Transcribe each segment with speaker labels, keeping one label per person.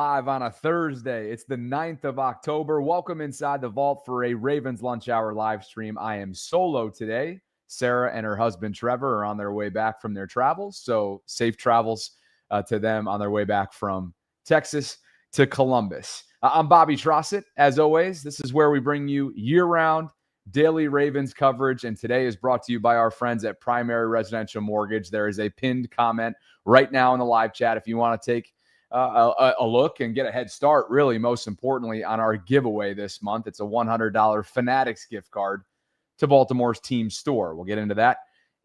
Speaker 1: live on a Thursday. It's the 9th of October. Welcome inside the vault for a Ravens Lunch Hour live stream. I am solo today. Sarah and her husband Trevor are on their way back from their travels, so safe travels to them on their way back from Texas to Columbus. I'm Bobby Trossett. As always, this is where we bring you year-round daily Ravens coverage, and today is brought to you by our friends at Primary Residential Mortgage. There is a pinned comment right now in the live chat if you want to take a look and get a head start, really, most importantly, on our giveaway this month. It's a $100 Fanatics gift card to Baltimore's team store. We'll get into that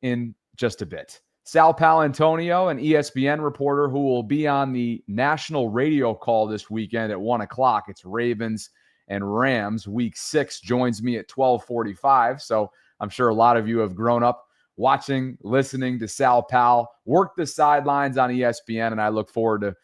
Speaker 1: in just a bit. Sal Paolantonio, an ESPN reporter who will be on the national radio call this weekend at 1 o'clock. It's Ravens and Rams, Week 6, joins me at 12:45. So I'm sure a lot of you have grown up watching, listening to Sal Pal work the sidelines on ESPN, and I look forward to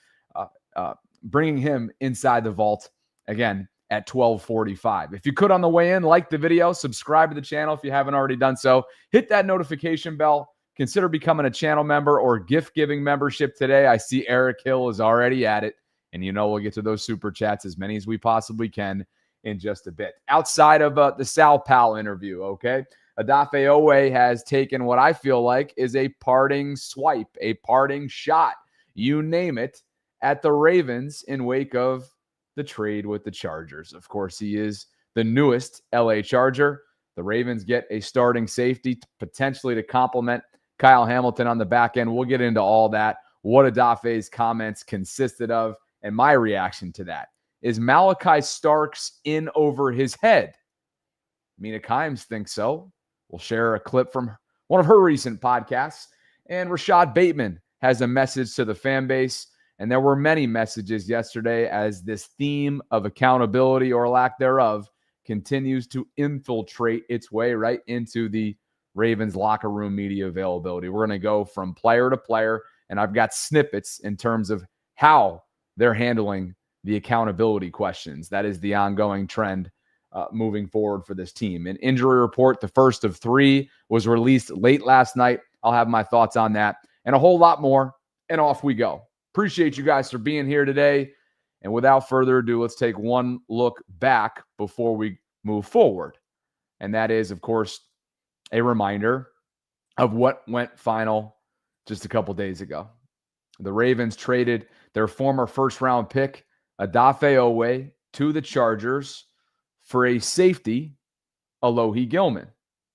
Speaker 1: bringing him inside the vault again at 12:45. If you could on the way in, like the video, subscribe to the channel if you haven't already done so. Hit that notification bell. Consider becoming a channel member or gift-giving membership today. I see Eric Hill is already at it. And we'll get to those super chats, as many as we possibly can, in just a bit. Outside of the Sal Pal interview, okay? Odafe Oweh has taken what I feel like is a parting swipe, a parting shot, you name it, at the Ravens in wake of the trade with the Chargers. Of course, he is the newest LA Charger. The Ravens get a starting safety potentially to complement Kyle Hamilton on the back end. We'll get into all that, what Odafe's comments consisted of, and my reaction to that. Is Malachi Starks in over his head? Mina Kimes thinks so. We'll share a clip from one of her recent podcasts. And Rashad Bateman has a message to the fan base. And there were many messages yesterday as this theme of accountability or lack thereof continues to infiltrate its way right into the Ravens locker room media availability. We're going to go from player to player, and I've got snippets in terms of how they're handling the accountability questions. That is the ongoing trend moving forward for this team. An injury report, the first of 3, was released late last night. I'll have my thoughts on that and a whole lot more, and off we go. Appreciate you guys for being here today. And without further ado, let's take one look back before we move forward. And that is, of course, a reminder of what went final just a couple days ago. The Ravens traded their former first-round pick, Odafe Oweh, to the Chargers for a safety, Alohi Gilman.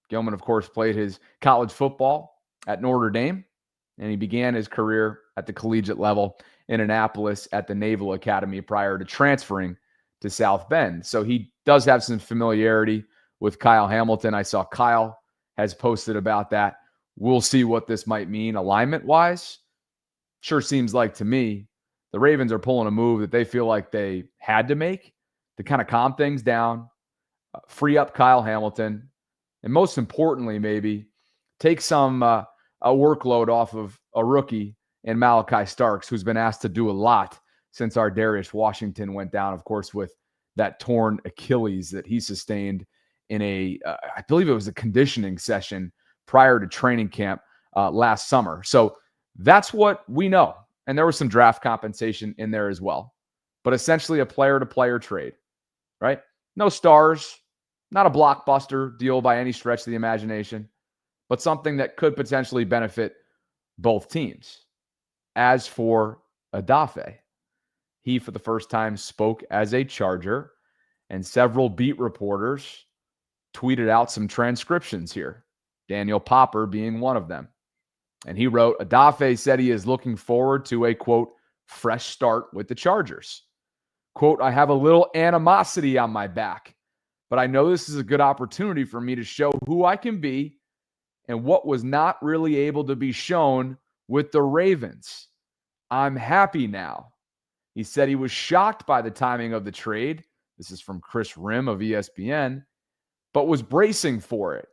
Speaker 1: Gilman, of course, played his college football at Notre Dame, and he began his career at the collegiate level in Annapolis at the Naval Academy prior to transferring to South Bend. So he does have some familiarity with Kyle Hamilton. I saw Kyle has posted about that. We'll see what this might mean alignment-wise. Sure seems like to me the Ravens are pulling a move that they feel like they had to make to kind of calm things down, free up Kyle Hamilton, and most importantly, maybe take some a workload off of a rookie in Malachi Starks, who's been asked to do a lot since our Darius Washington went down, of course, with that torn Achilles that he sustained in I believe it was a conditioning session prior to training camp last summer. So that's what we know. And there was some draft compensation in there as well. But essentially a player-to-player trade, right? No stars, not a blockbuster deal by any stretch of the imagination, but something that could potentially benefit both teams. As for Odafe, he for the first time spoke as a Charger, and several beat reporters tweeted out some transcriptions here, Daniel Popper being one of them. And he wrote, Odafe said he is looking forward to a, quote, fresh start with the Chargers. Quote, I have a little animosity on my back, but I know this is a good opportunity for me to show who I can be and what was not really able to be shown with the Ravens. I'm happy now. He said he was shocked by the timing of the trade. This is from Chris Rim of ESPN, but was bracing for it.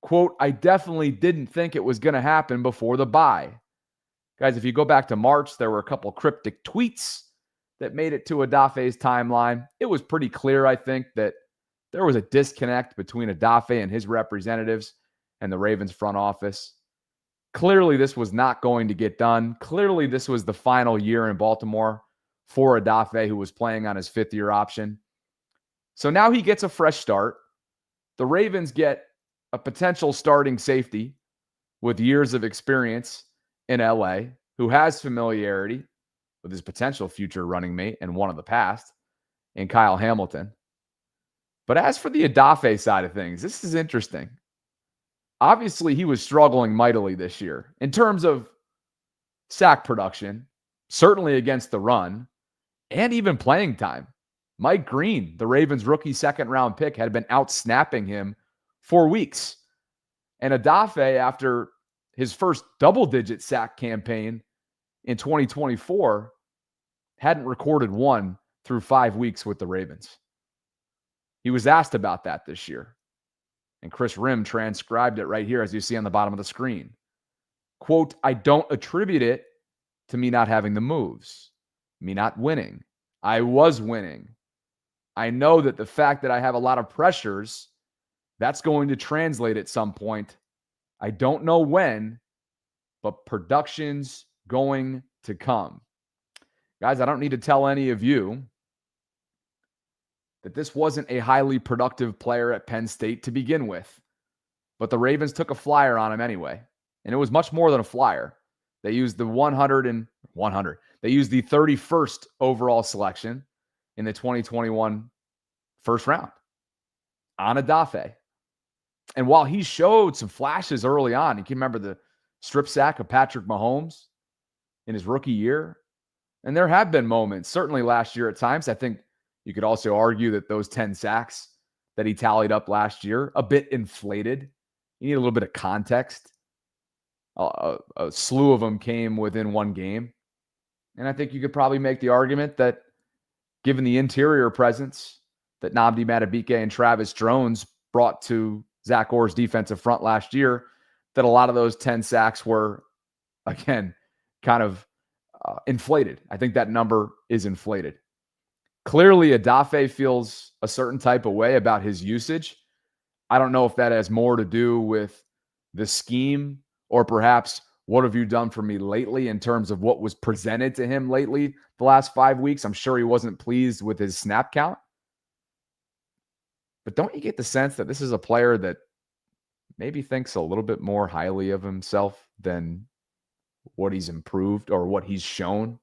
Speaker 1: Quote, I definitely didn't think it was going to happen before the bye. Guys, if you go back to March, there were a couple cryptic tweets that made it to Odafe's timeline. It was pretty clear, I think, that there was a disconnect between Odafe and his representatives and the Ravens front office. Clearly, this was not going to get done. Clearly, this was the final year in Baltimore for Odafe, who was playing on his fifth-year option. So now he gets a fresh start. The Ravens get a potential starting safety with years of experience in LA, who has familiarity with his potential future running mate and one of the past in Kyle Hamilton. But as for the Odafe side of things, this is interesting. Obviously, he was struggling mightily this year in terms of sack production, certainly against the run, and even playing time. Mike Green, the Ravens' rookie second-round pick, had been out-snapping him for weeks. And Odafe, after his first double-digit sack campaign in 2024, hadn't recorded one through 5 weeks with the Ravens. He was asked about that this year. And Chris Rim transcribed it right here, as you see on the bottom of the screen. Quote, "I don't attribute it to me not having the moves, me not winning. I was winning. I know that the fact that I have a lot of pressures, that's going to translate at some point. I don't know when, but production's going to come." Guys, I don't need to tell any of you that this wasn't a highly productive player at Penn State to begin with. But the Ravens took a flyer on him anyway. And it was much more than a flyer. They used the 100. They used the 31st overall selection in the 2021 first round on Odafe. And while he showed some flashes early on, you can remember the strip sack of Patrick Mahomes in his rookie year. And there have been moments, certainly last year at times. I think you could also argue that those 10 sacks that he tallied up last year, a bit inflated. You need a little bit of context. A slew of them came within one game. And I think you could probably make the argument that given the interior presence that Nnamdi Madubuike and Travis Jones brought to Zach Orr's defensive front last year, that a lot of those 10 sacks were, again, kind of inflated. I think that number is inflated. Clearly, Odafe feels a certain type of way about his usage. I don't know if that has more to do with the scheme or perhaps what have you done for me lately in terms of what was presented to him lately the last 5 weeks. I'm sure he wasn't pleased with his snap count. But don't you get the sense that this is a player that maybe thinks a little bit more highly of himself than what he's improved or what he's shown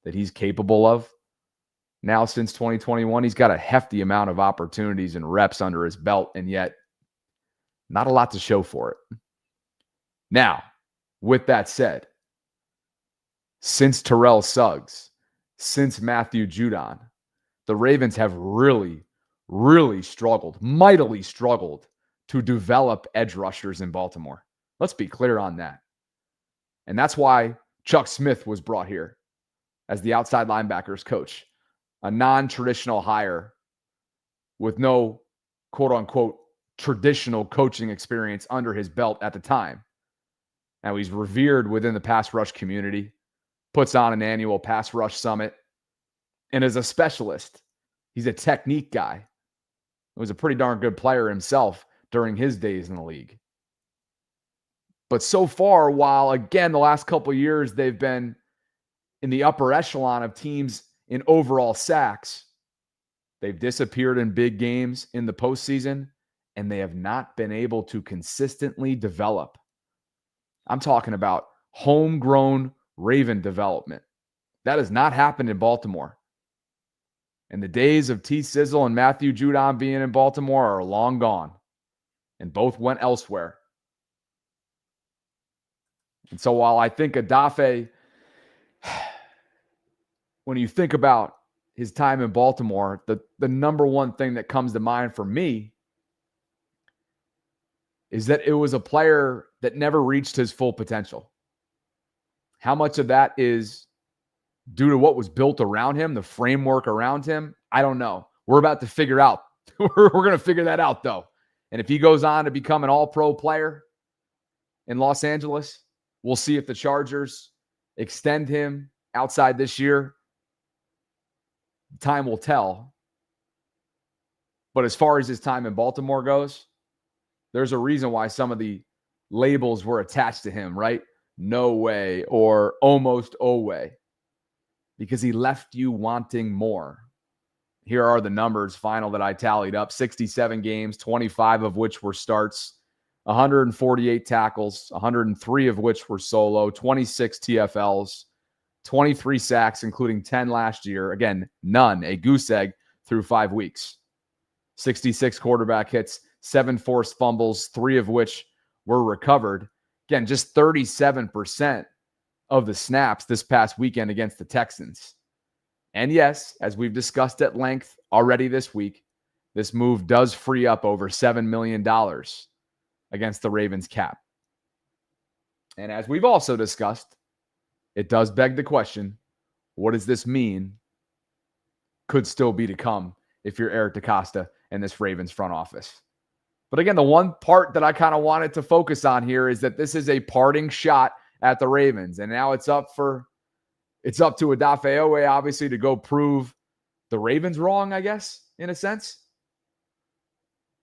Speaker 1: that he's capable of? Now, since 2021, he's got a hefty amount of opportunities and reps under his belt, and yet not a lot to show for it. Now, with that said, since Terrell Suggs, since Matthew Judon, the Ravens have really struggled, mightily struggled to develop edge rushers in Baltimore. Let's be clear on that. And that's why Chuck Smith was brought here as the outside linebackers coach, a non-traditional hire with no quote-unquote traditional coaching experience under his belt at the time. Now he's revered within the pass rush community, puts on an annual pass rush summit, and is a specialist. He's a technique guy. He was a pretty darn good player himself during his days in the league. But so far, while again, the last couple of years, they've been in the upper echelon of teams in overall sacks, they've disappeared in big games in the postseason, and they have not been able to consistently develop. I'm talking about homegrown Raven development. That has not happened in Baltimore. And the days of T. Sizzle and Matthew Judon being in Baltimore are long gone. And both went elsewhere. And so while I think Odafe, when you think about his time in Baltimore, the number one thing that comes to mind for me is that it was a player that never reached his full potential. How much of that is due to what was built around him, the framework around him? I don't know. We're about to figure out. We're going to figure that out, though. And if he goes on to become an all-pro player in Los Angeles, we'll see if the Chargers extend him outside this year. Time will tell. But as far as his time in Baltimore goes, there's a reason why some of the labels were attached to him, right? No way or almost Oweh. because he left you wanting more. Here are the numbers final that I tallied up. 67 games, 25 of which were starts, 148 tackles, 103 of which were solo, 26 TFLs, 23 sacks, including 10 last year. Again, none, a goose egg through 5 weeks. 66 quarterback hits, 7 forced fumbles, 3 of which were recovered. Again, just 37% of the snaps this past weekend against the Texans. And yes, as we've discussed at length already this week, this move does free up over $7 million against the Ravens cap. And as we've also discussed, it does beg the question, what does this mean? Could still be to come if you're Eric DeCosta and this Ravens front office. But again, the one part that I kind of wanted to focus on here is that this is a parting shot at the Ravens. And now it's up to Odafe Oweh, obviously, to go prove the Ravens wrong, I guess, in a sense,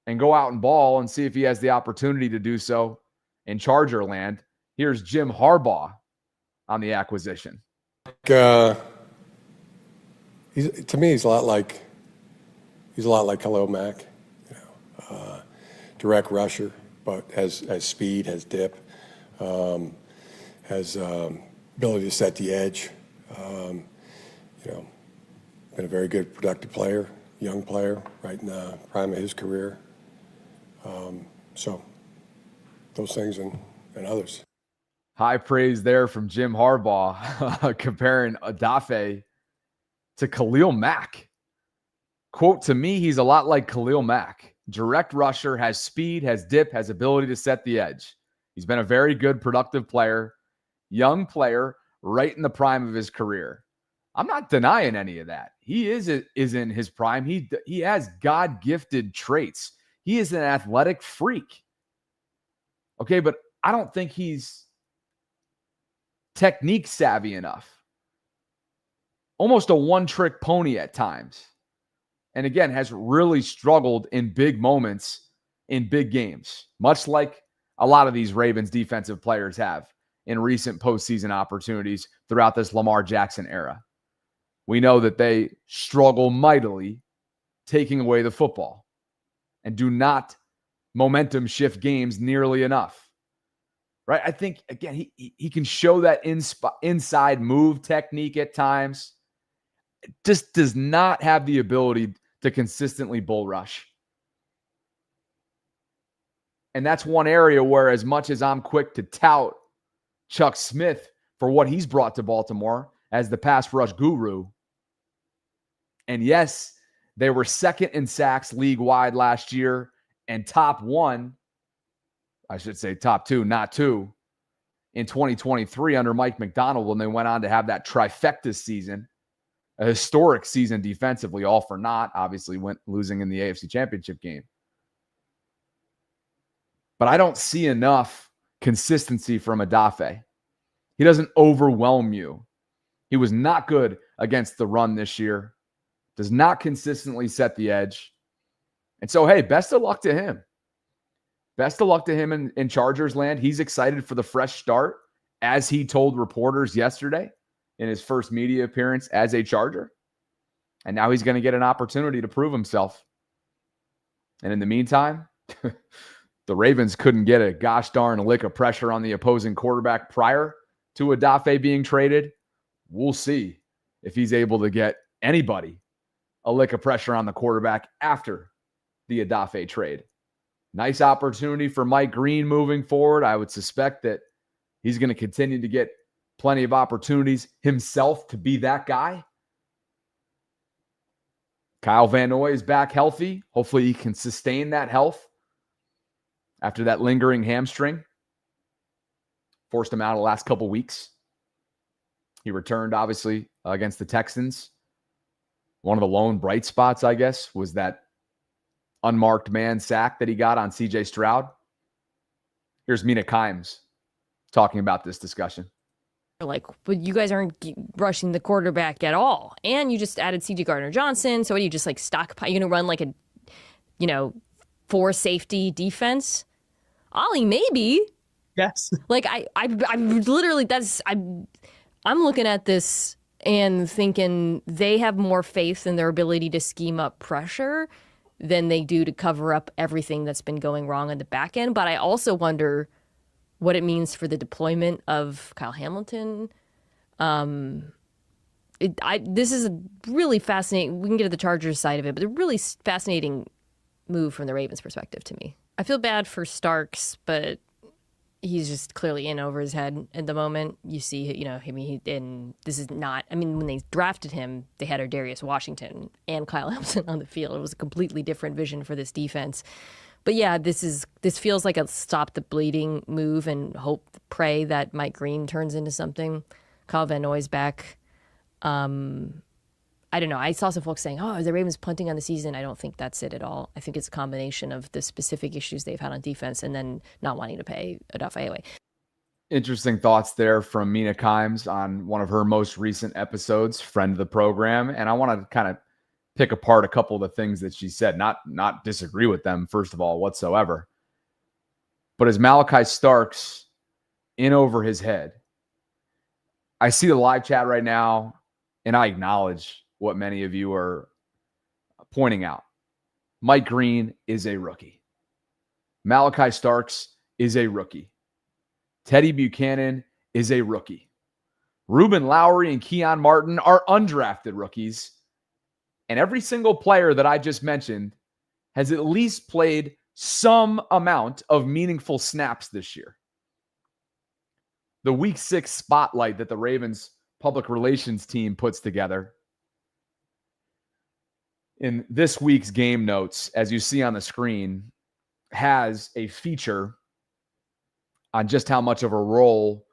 Speaker 1: and go out and ball and see if he has the opportunity to do so in Charger land. Here's Jim Harbaugh on the acquisition.
Speaker 2: To me, he's a lot like Khalil Mack, direct rusher, but has speed, has dip, has ability to set the edge. Been a very good, productive player, young player, right in the prime of his career. So those things and others.
Speaker 1: High praise there from Jim Harbaugh, comparing Odafe to Khalil Mack. Quote, to me, he's a lot like Khalil Mack. Direct rusher, has speed, has dip, has ability to set the edge. He's been a very good, productive player, young player, right in the prime of his career. I'm not denying any of that. He is in his prime. He has God-gifted traits. He is an athletic freak. Okay, but I don't think he's technique savvy enough. Almost a one-trick pony at times. And again, has really struggled in big moments in big games, much like a lot of these Ravens defensive players have in recent postseason opportunities throughout this Lamar Jackson era. We know that they struggle mightily taking away the football and do not momentum shift games nearly enough. Right? I think, again, he can show that inside move technique at times. It just does not have the ability to consistently bull rush. And that's one area where, as much as I'm quick to tout Chuck Smith for what he's brought to Baltimore as the pass rush guru, and yes, they were second in sacks league-wide last year and top 2, not 2, in 2023 under Mike McDonald, when they went on to have that trifecta season, a historic season defensively, all for naught, obviously went losing in the AFC Championship game. But I don't see enough consistency from Odafe. He doesn't overwhelm you. He was not good against the run this year. Does not consistently set the edge. And so, hey, best of luck to him. Best of luck to him in Chargers land. He's excited for the fresh start, as he told reporters yesterday in his first media appearance as a Charger. And now he's going to get an opportunity to prove himself. And in the meantime, the Ravens couldn't get a gosh darn lick of pressure on the opposing quarterback prior to Odafe being traded. We'll see if he's able to get anybody a lick of pressure on the quarterback after the Odafe trade. Nice opportunity for Mike Green moving forward. I would suspect that he's going to continue to get plenty of opportunities himself to be that guy. Kyle Van Noy is back healthy. Hopefully he can sustain that health after that lingering hamstring. Forced him out the last couple weeks. He returned, obviously, against the Texans. One of the lone bright spots, I guess, was that unmarked man sack that he got on C.J. Stroud. Here's Mina Kimes talking about this discussion.
Speaker 3: Like, but you guys aren't rushing the quarterback at all. And you just added C.J. Gardner-Johnson. So what do you just like stockpile? You're going to run like a, 4 safety defense? Ollie, maybe.
Speaker 4: Yes.
Speaker 3: Like, I literally, I'm looking at this and thinking they have more faith in their ability to scheme up pressure than they do to cover up everything that's been going wrong on the back end. But I also wonder what it means for the deployment of Kyle Hamilton. This is a really fascinating. We can get to the Chargers side of it, but a really fascinating move from the Ravens' perspective to me. I feel bad for Starks, but he's just clearly in over his head at the moment. You see, and this is not. I mean, when they drafted him, they had Darius Washington and Kyle Hamilton on the field. It was a completely different vision for this defense. But yeah, this feels like a stop the bleeding move and pray that Mike Green turns into something. Kyle Van Noy's back. I don't know. I saw some folks saying, "Oh, are the Ravens punting on the season?" I don't think that's it at all. I think it's a combination of the specific issues they've had on defense and then not wanting to pay Odafe Oweh.
Speaker 1: Interesting thoughts there from Mina Kimes on one of her most recent episodes, friend of the program. And I want to kind of pick apart a couple of the things that she said, not disagree with them, first of all, whatsoever. But as Malachi Starks in over his head, I see the live chat right now, and I acknowledge what many of you are pointing out. Mike Green is a rookie. Malachi Starks is a rookie. Teddy Buchanan is a rookie. Ruben Lowry and Keon Martin are undrafted rookies. And every single player that I just mentioned has at least played some amount of meaningful snaps this year. The Week 6 spotlight that the Ravens public relations team puts together in this week's game notes, as you see on the screen, has a feature on just how much of a role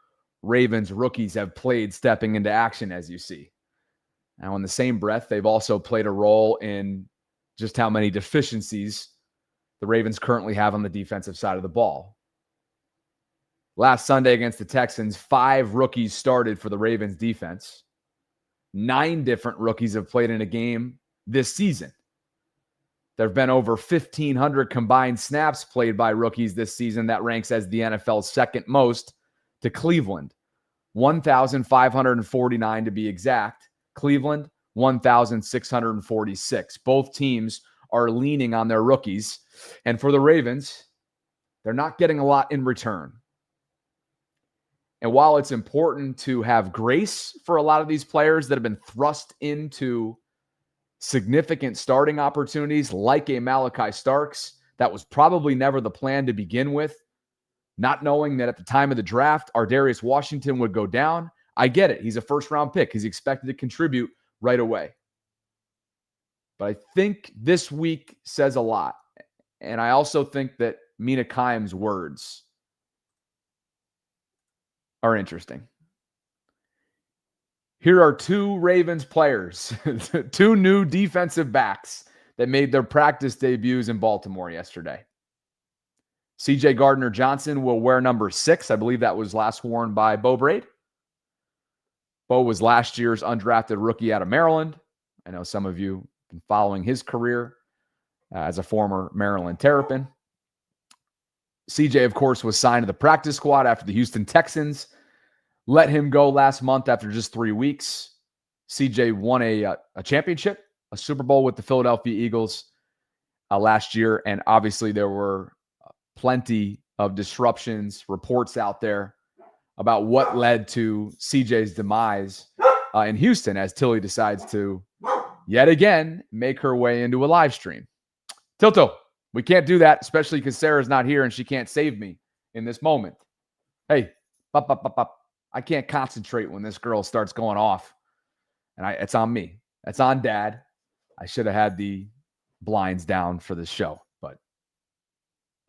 Speaker 1: Ravens rookies have played stepping into action, as you see. Now, in the same breath, they've also played a role in just how many deficiencies the Ravens currently have on the defensive side of the ball. Last Sunday against the Texans, 5 rookies started for the Ravens defense. 9 different rookies have played in a game this season. There have been over 1,500 combined snaps played by rookies this season. That ranks as the NFL's second most to Cleveland. 1,549 to be exact. Cleveland, 1,646. Both teams are leaning on their rookies. And for the Ravens, they're not getting a lot in return. And while it's important to have grace for a lot of these players that have been thrust into significant starting opportunities like a Malachi Starks, that was probably never the plan to begin with, not knowing that at the time of the draft, Darius Washington would go down. I get it. He's a first-round pick. He's expected to contribute right away. But I think this week says a lot. And I also think that Mina Kimes' words are interesting. Here are 2 Ravens players, 2 new defensive backs that made their practice debuts in Baltimore yesterday. C.J. Gardner-Johnson will wear number 6. I believe that was last worn by Bo Braid. Bo was last year's undrafted rookie out of Maryland. I know some of you have been following his career as a former Maryland Terrapin. CJ, of course, was signed to the practice squad after the Houston Texans let him go last month after just 3 weeks. CJ won a championship, a Super Bowl with the Philadelphia Eagles last year. And obviously there were plenty of disruptions, reports out there about what led to CJ's demise in Houston as Tilly decides to yet again make her way into a live stream. Tilto, we can't do that, especially because Sarah's not here and she can't save me in this moment. Hey, I can't concentrate when this girl starts going off. And it's on me. It's on Dad. I should have had the blinds down for this show, but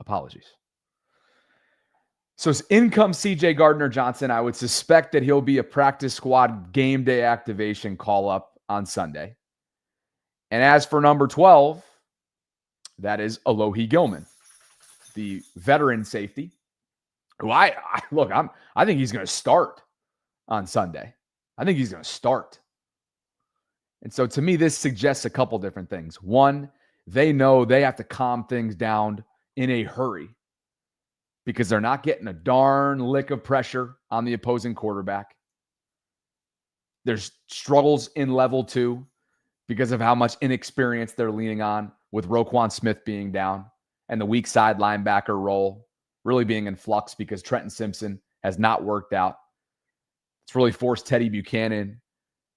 Speaker 1: apologies. So in comes C.J. Gardner-Johnson. I would suspect that he'll be a practice squad game day activation call-up on Sunday. And as for number 12, that is Alohi Gilman, the veteran safety, who I think he's going to start on Sunday. I think he's going to start. And so to me, this suggests a couple different things. One, they know they have to calm things down in a hurry because they're not getting a darn lick of pressure on the opposing quarterback. There's struggles in level 2 because of how much inexperience they're leaning on, with Roquan Smith being down and the weak side linebacker role really being in flux because Trenton Simpson has not worked out. It's really forced Teddy Buchanan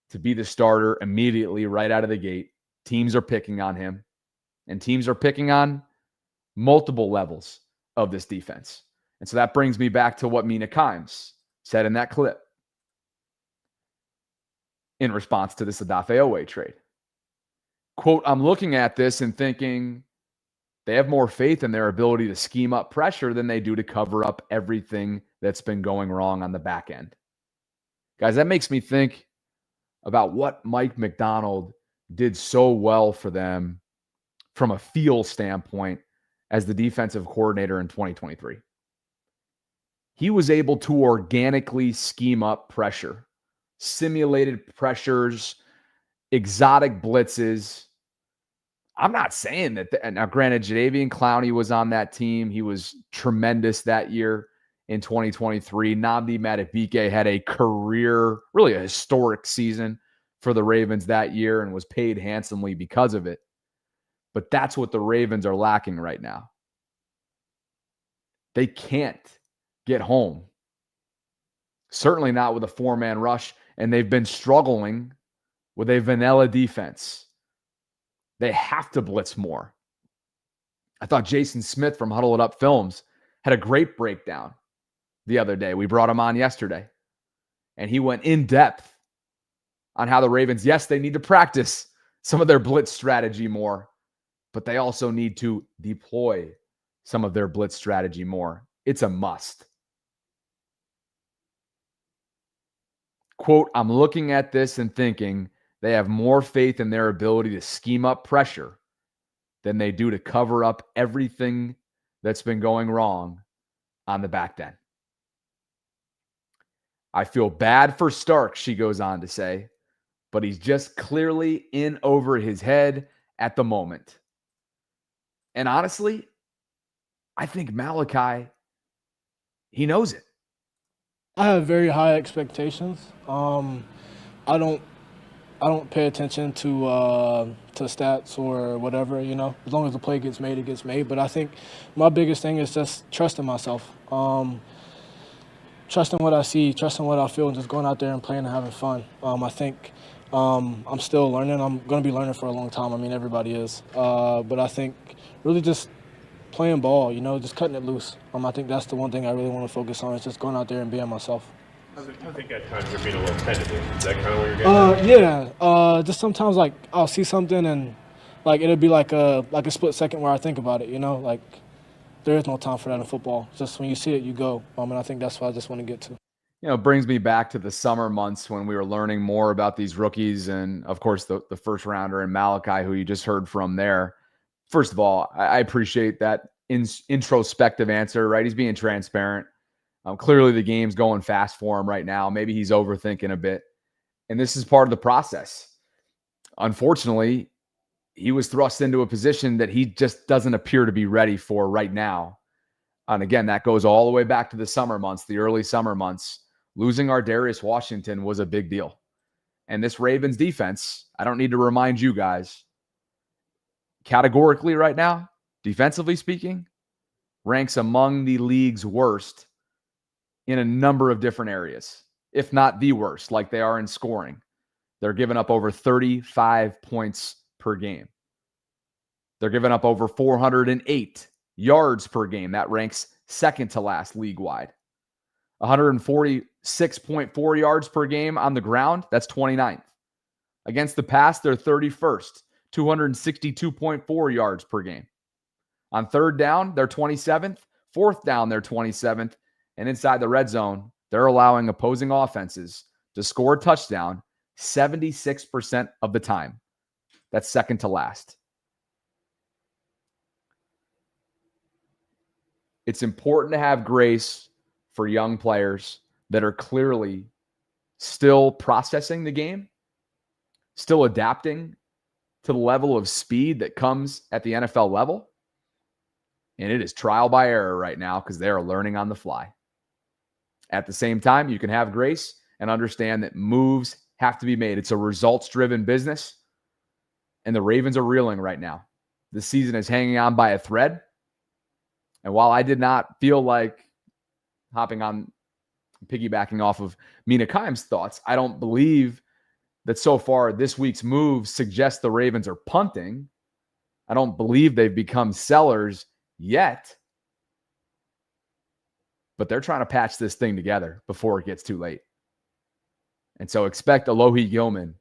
Speaker 1: to be the starter immediately right out of the gate. Teams are picking on him, and teams are picking on multiple levels of this defense. And so that brings me back to what Mina Kimes said in that clip in response to this Odafe Oweh trade. Quote, I'm looking at this and thinking they have more faith in their ability to scheme up pressure than they do to cover up everything that's been going wrong on the back end. Guys, that makes me think about what Mike McDonald did so well for them from a feel standpoint as the defensive coordinator in 2023. He was able to organically scheme up pressure, simulated pressures, exotic blitzes. I'm not saying that. Now, granted, Jadeveon Clowney was on that team. He was tremendous that year in 2023. Nnamdi Madubuike had a career, really a historic season for the Ravens that year and was paid handsomely because of it. But that's what the Ravens are lacking right now. They can't get home. Certainly not with a 4-man rush, and they've been struggling with a vanilla defense. They have to blitz more. I thought Jason Smith from Huddle It Up Films had a great breakdown the other day. We brought him on yesterday, and he went in depth on how the Ravens, yes, they need to practice some of their blitz strategy more, but they also need to deploy some of their blitz strategy more. It's a must. Quote, I'm looking at this and thinking they have more faith in their ability to scheme up pressure than they do to cover up everything that's been going wrong on the back end. I feel bad for Stark, she goes on to say, but he's just clearly in over his head at the moment. And honestly, I think Malachi, he knows it.
Speaker 4: I have very high expectations. I don't pay attention to stats or whatever, you know. As long as the play gets made, it gets made. But I think my biggest thing is just trusting myself, trusting what I see, trusting what I feel, and just going out there and playing and having fun. I think I'm still learning. I'm going to be learning for a long time. I mean, everybody is. But I think really just playing ball, you know, just cutting it loose. I think that's the one thing I really want to focus on is just going out there and being myself.
Speaker 5: I think at times you're being a little tentative. Is that kind of what you're getting at?
Speaker 4: Yeah. Just sometimes, like, I'll see something and, like, it'll be like a split second where I think about it, you know? Like, there is no time for that in football. Just when you see it, you go. And I think that's what I just want to get to.
Speaker 1: You know, it brings me back to the summer months when we were learning more about these rookies and, of course, the first rounder and Malachi, who you just heard from there. First of all, I appreciate that introspective answer, right? He's being transparent. Clearly, the game's going fast for him right now. Maybe he's overthinking a bit. And this is part of the process. Unfortunately, he was thrust into a position that he just doesn't appear to be ready for right now. And again, that goes all the way back to the summer months, the early summer months. Losing Ardarius Washington was a big deal. And this Ravens defense, I don't need to remind you guys, categorically right now, defensively speaking, ranks among the league's worst in a number of different areas, if not the worst, like they are in scoring. They're giving up over 35 points per game. They're giving up over 408 yards per game. That ranks second to last league-wide. 146.4 yards per game on the ground. That's 29th. Against the pass, they're 31st. 262.4 yards per game. On third down, they're 27th. Fourth down, they're 27th. And inside the red zone, they're allowing opposing offenses to score a touchdown 76% of the time. That's second to last. It's important to have grace for young players that are clearly still processing the game, still adapting to the level of speed that comes at the NFL level. And it is trial by error right now because they are learning on the fly. At the same time, you can have grace and understand that moves have to be made. It's a results-driven business, and the Ravens are reeling right now. The season is hanging on by a thread. And while I did not feel like piggybacking off of Mina Kimes' thoughts, I don't believe that so far this week's moves suggest the Ravens are punting. I don't believe they've become sellers yet. But they're trying to patch this thing together before it gets too late. And so expect Odafe Oweh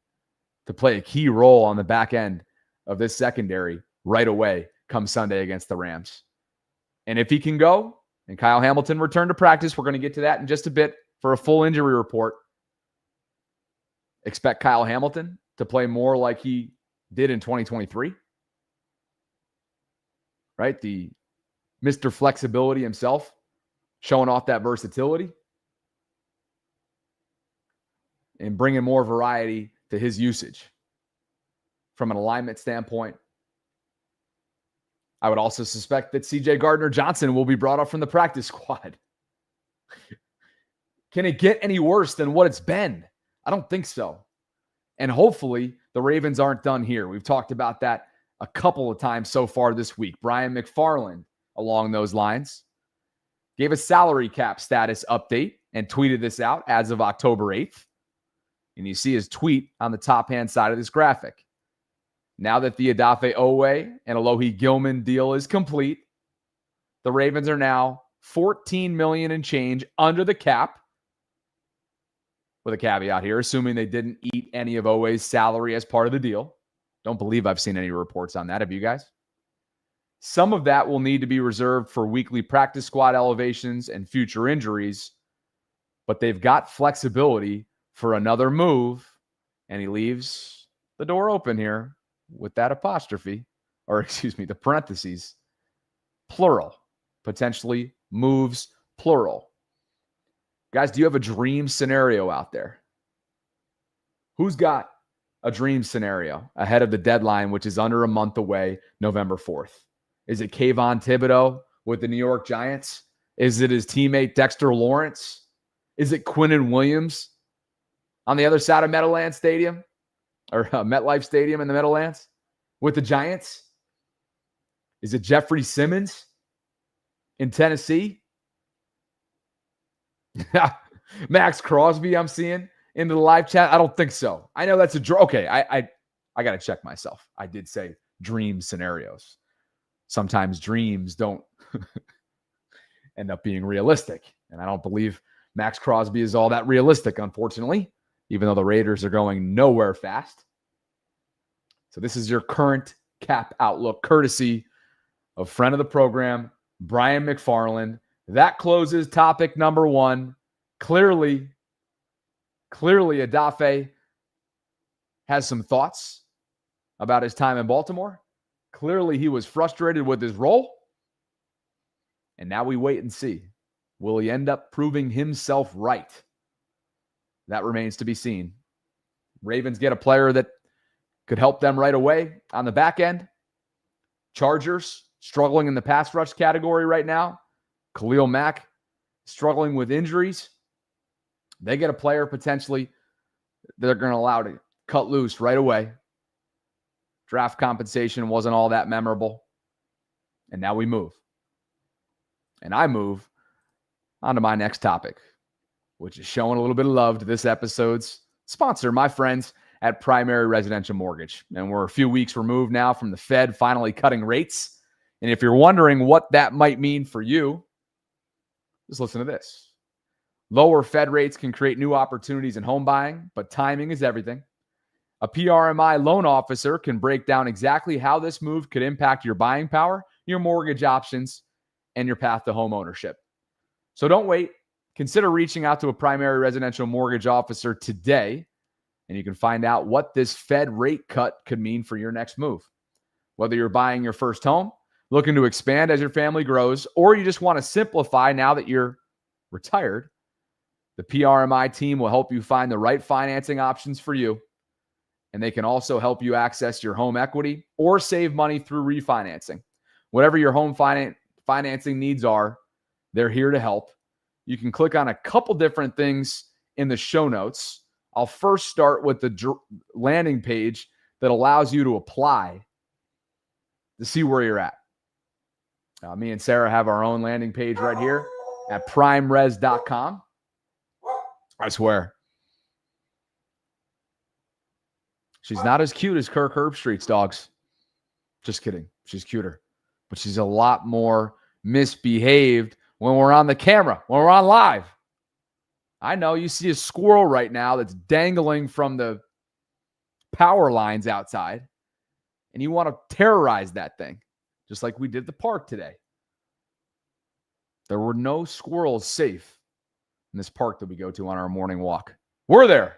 Speaker 1: to play a key role on the back end of this secondary right away come Sunday against the Rams. And if he can go and Kyle Hamilton return to practice, we're going to get to that in just a bit for a full injury report. Expect Kyle Hamilton to play more like he did in 2023. Right? The Mr. Flexibility himself showing off that versatility and bringing more variety to his usage. From an alignment standpoint, I would also suspect that C.J. Gardner-Johnson will be brought up from the practice squad. Can it get any worse than what it's been? I don't think so. And hopefully the Ravens aren't done here. We've talked about that a couple of times so far this week. Brian McFarland, along those lines, gave a salary cap status update and tweeted this out as of October 8th. And you see his tweet on the top-hand side of this graphic. Now that the Odafe Oweh and Alohi Gilman deal is complete, the Ravens are now $14 million and change under the cap, with a caveat here, assuming they didn't eat any of Oweh's salary as part of the deal. Don't believe I've seen any reports on that. Have you guys? Some of that will need to be reserved for weekly practice squad elevations and future injuries, but they've got flexibility for another move, and he leaves the door open here with that apostrophe, or excuse me, the parentheses, plural, potentially moves plural. Guys, do you have a dream scenario out there? Who's got a dream scenario ahead of the deadline, which is under a month away, November 4th? Is it Kayvon Thibodeau with the New York Giants? Is it his teammate Dexter Lawrence? Is it Quinnen Williams on the other side of Meadowlands Stadium? Or MetLife Stadium in the Meadowlands with the Giants? Is it Jeffrey Simmons in Tennessee? Max Crosby I'm seeing into the live chat. I don't think so. I know that's a draw. Okay, I got to check myself. I did say dream scenarios. Sometimes dreams don't end up being realistic. And I don't believe Max Crosby is all that realistic, unfortunately, even though the Raiders are going nowhere fast. So this is your current cap outlook, courtesy of friend of the program, Brian McFarland. That closes topic number one. Clearly, Odafe has some thoughts about his time in Baltimore. Clearly, he was frustrated with his role. And now we wait and see. Will he end up proving himself right? That remains to be seen. Ravens get a player that could help them right away on the back end. Chargers struggling in the pass rush category right now. Khalil Mack struggling with injuries. They get a player potentially they're going to allow to cut loose right away. Draft compensation wasn't all that memorable. And now we move. And I move on to my next topic, which is showing a little bit of love to this episode's sponsor, my friends at Primary Residential Mortgage. And we're a few weeks removed now from the Fed finally cutting rates. And if you're wondering what that might mean for you, just listen to this. Lower Fed rates can create new opportunities in home buying, but timing is everything. A PRMI loan officer can break down exactly how this move could impact your buying power, your mortgage options, and your path to home ownership. So don't wait. Consider reaching out to a Primary Residential Mortgage officer today, and you can find out what this Fed rate cut could mean for your next move. Whether you're buying your first home, looking to expand as your family grows, or you just want to simplify now that you're retired, the PRMI team will help you find the right financing options for you. And they can also help you access your home equity or save money through refinancing. Whatever your home financing needs are, they're here to help. You can click on a couple different things in the show notes I'll first start with the landing page that allows you to apply to see where you're at. Me and Sarah have our own landing page right here at primeres.com. I swear. She's not as cute as Kirk Herbstreit's dogs. Just kidding. She's cuter. But she's a lot more misbehaved when we're on the camera, when we're on live. I know you see a squirrel right now that's dangling from the power lines outside, and you want to terrorize that thing, just like we did at the park today. There were no squirrels safe in this park that we go to on our morning walk. We're there.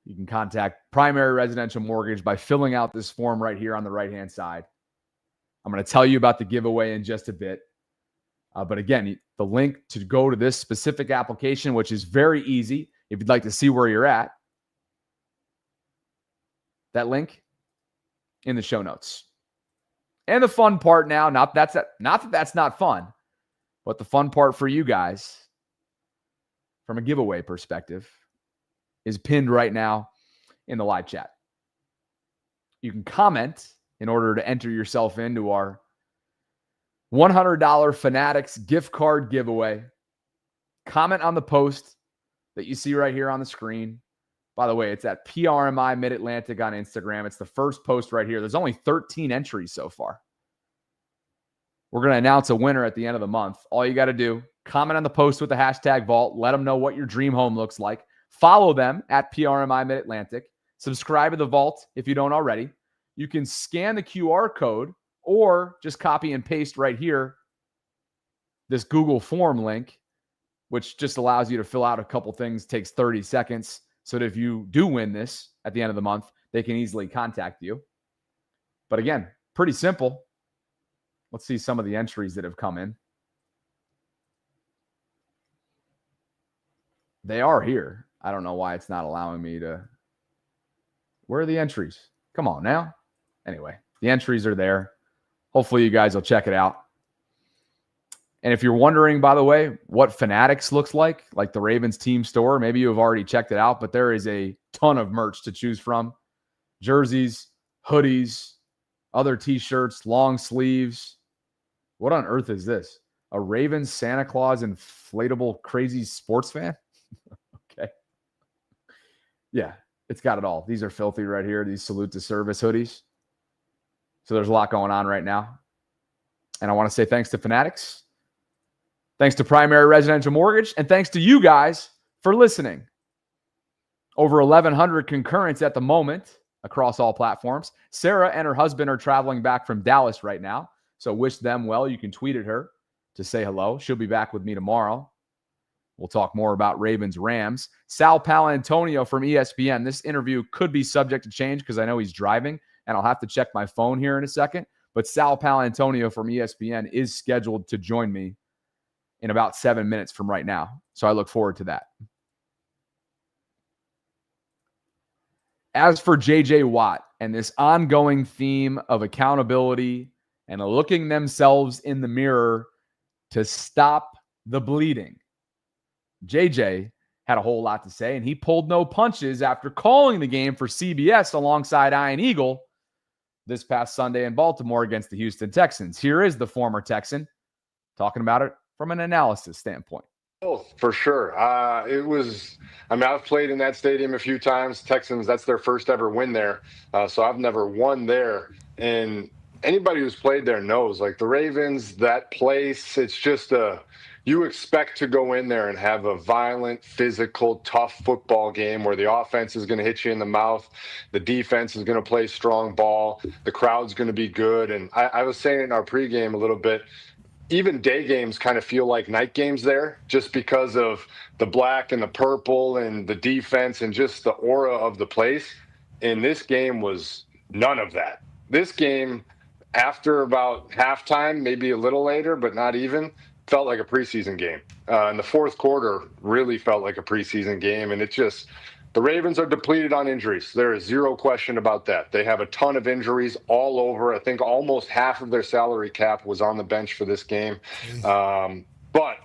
Speaker 1: You can contact Primary Residential Mortgage by filling out this form right here on the right-hand side. I'm going to tell you about the giveaway in just a bit. But again, the link to go to this specific application, which is very easy if you'd like to see where you're at, that link in the show notes. And the fun part now, not that that's not fun, but the fun part for you guys from a giveaway perspective is pinned right now in the live chat. You can comment in order to enter yourself into our $100 Fanatics gift card giveaway. Comment on the post that you see right here on the screen. By the way, it's at PRMI Mid-Atlantic on Instagram. It's the first post right here. There's only 13 entries so far. We're going to announce a winner at the end of the month. All you got to do, comment on the post with the hashtag Vault. Let them know what your dream home looks like. Follow them at PRMI Mid-Atlantic. Subscribe to the Vault if you don't already. You can scan the QR code or just copy and paste right here this Google form link, which just allows you to fill out a couple things, takes 30 seconds, so that if you do win this at the end of the month, they can easily contact you. But again, pretty simple. Let's see some of the entries that have come in. They are here. I don't know why it's not allowing me to. Where are the entries? Come on now. Anyway, the entries are there. Hopefully you guys will check it out. And if you're wondering, by the way, what Fanatics looks like the Ravens team store, maybe you have already checked it out, but there is a ton of merch to choose from. Jerseys, hoodies, other t-shirts, long sleeves. What on earth is this? A Ravens Santa Claus inflatable crazy sports fan? Okay. Yeah, it's got it all. These are filthy right here. These salute to service hoodies. So there's a lot going on right now. And I want to say thanks to Fanatics. Thanks to Primary Residential Mortgage. And thanks to you guys for listening. Over 1,100 concurrents at the moment across all platforms. Sarah and her husband are traveling back from Dallas right now. So wish them well. You can tweet at her to say hello. She'll be back with me tomorrow. We'll talk more about Ravens-Rams. Sal Paolantonio from ESPN. This interview could be subject to change because I know he's driving, and I'll have to check my phone here in a second. But Sal Paolantonio from ESPN is scheduled to join me in about 7 minutes from right now. So I look forward to that. As for J.J. Watt and this ongoing theme of accountability and looking themselves in the mirror to stop the bleeding, JJ had a whole lot to say, and he pulled no punches after calling the game for CBS alongside Ian Eagle this past Sunday in Baltimore against the Houston Texans. Here is the former Texan talking about it from an analysis standpoint.
Speaker 6: Oh, for sure. I've played in that stadium a few times. Texans, that's their first ever win there. So I've never won there. And anybody who's played there knows, like the Ravens, that place, it's just you expect to go in there and have a violent, physical, tough football game where the offense is going to hit you in the mouth. The defense is going to play strong ball. The crowd's going to be good. And I was saying in our pregame a little bit, even day games kind of feel like night games there just because of the black and the purple and the defense and just the aura of the place. And this game was none of that. This game, after about halftime, maybe a little later, but not even, felt like a preseason game. And the fourth quarter really felt like a preseason game. And the Ravens are depleted on injuries. There is zero question about that. They have a ton of injuries all over. I think almost half of their salary cap was on the bench for this game. But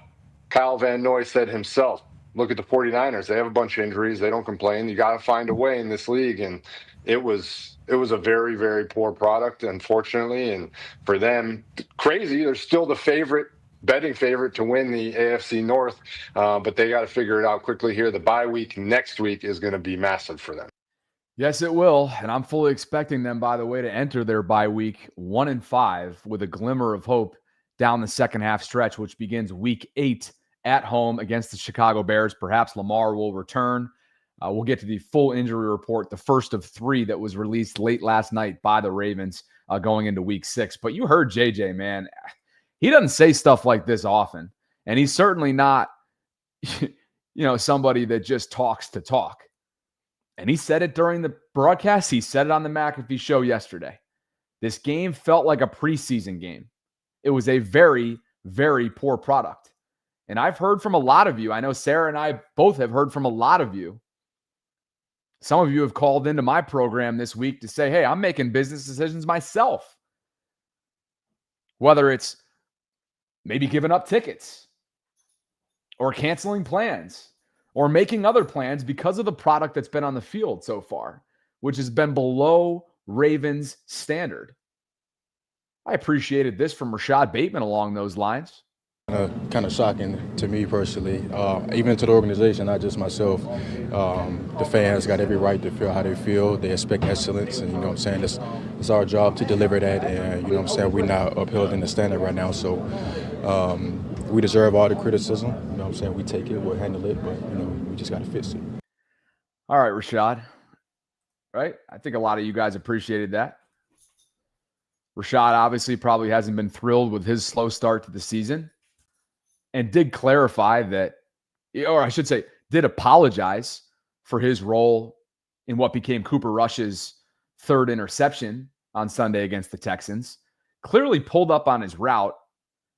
Speaker 6: Kyle Van Noy said himself, look at the 49ers. They have a bunch of injuries. They don't complain. You got to find a way in this league. And it was a very, very poor product, unfortunately. And for them, crazy. They're still the betting favorite to win the AFC North, but they got to figure it out quickly here. The bye week next week is going to be massive for them.
Speaker 1: Yes, it will. And I'm fully expecting them, by the way, to enter their bye week 1-5 with a glimmer of hope down the second half stretch, which begins week 8 at home against the Chicago Bears. Perhaps Lamar will return. We'll get to the full injury report, the first of 3 that was released late last night by the Ravens going into week 6. But you heard JJ, man. He doesn't say stuff like this often. And he's certainly not, somebody that just talks to talk. And he said it during the broadcast. He said it on the McAfee show yesterday. This game felt like a preseason game. It was a very, very poor product. And I've heard from a lot of you. I know Sarah and I both have heard from a lot of you. Some of you have called into my program this week to say, hey, I'm making business decisions myself. Whether it's maybe giving up tickets or canceling plans or making other plans because of the product that's been on the field so far, which has been below Ravens standard. I appreciated this from Rashad Bateman along those lines.
Speaker 7: Kind of shocking to me personally, even to the organization, not just myself. The fans got every right to feel how they feel. They expect excellence, and it's our job to deliver that. And we're not upholding the standard right now, so we deserve all the criticism. We take it, we'll handle it, but we just got to fix it.
Speaker 1: All right, Rashad. Right? I think a lot of you guys appreciated that. Rashad obviously probably hasn't been thrilled with his slow start to the season, and did clarify that, or I should say, did apologize for his role in what became Cooper Rush's third interception on Sunday against the Texans. Clearly pulled up on his route.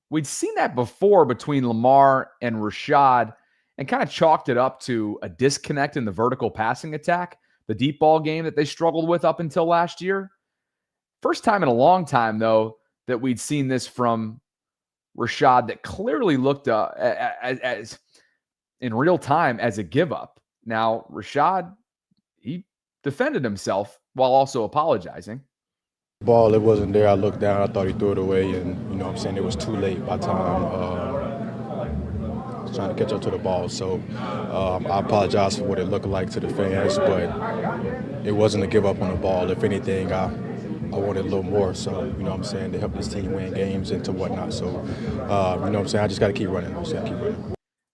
Speaker 1: We'd seen that before between Lamar and Rashad and kind of chalked it up to a disconnect in the vertical passing attack, the deep ball game that they struggled with up until last year. First time in a long time, though, that we'd seen this from Rashad that clearly looked as in real time as a give up. Now, Rashad, he defended himself while also apologizing.
Speaker 7: Ball, it wasn't there. I looked down. I thought he threw it away, and it was too late by the time trying to catch up to the ball. So I apologize for what it looked like to the fans, but it wasn't a give up on the ball. If anything, I wanted a little more, so, to help this team win games and to whatnot. So, I just got to keep running.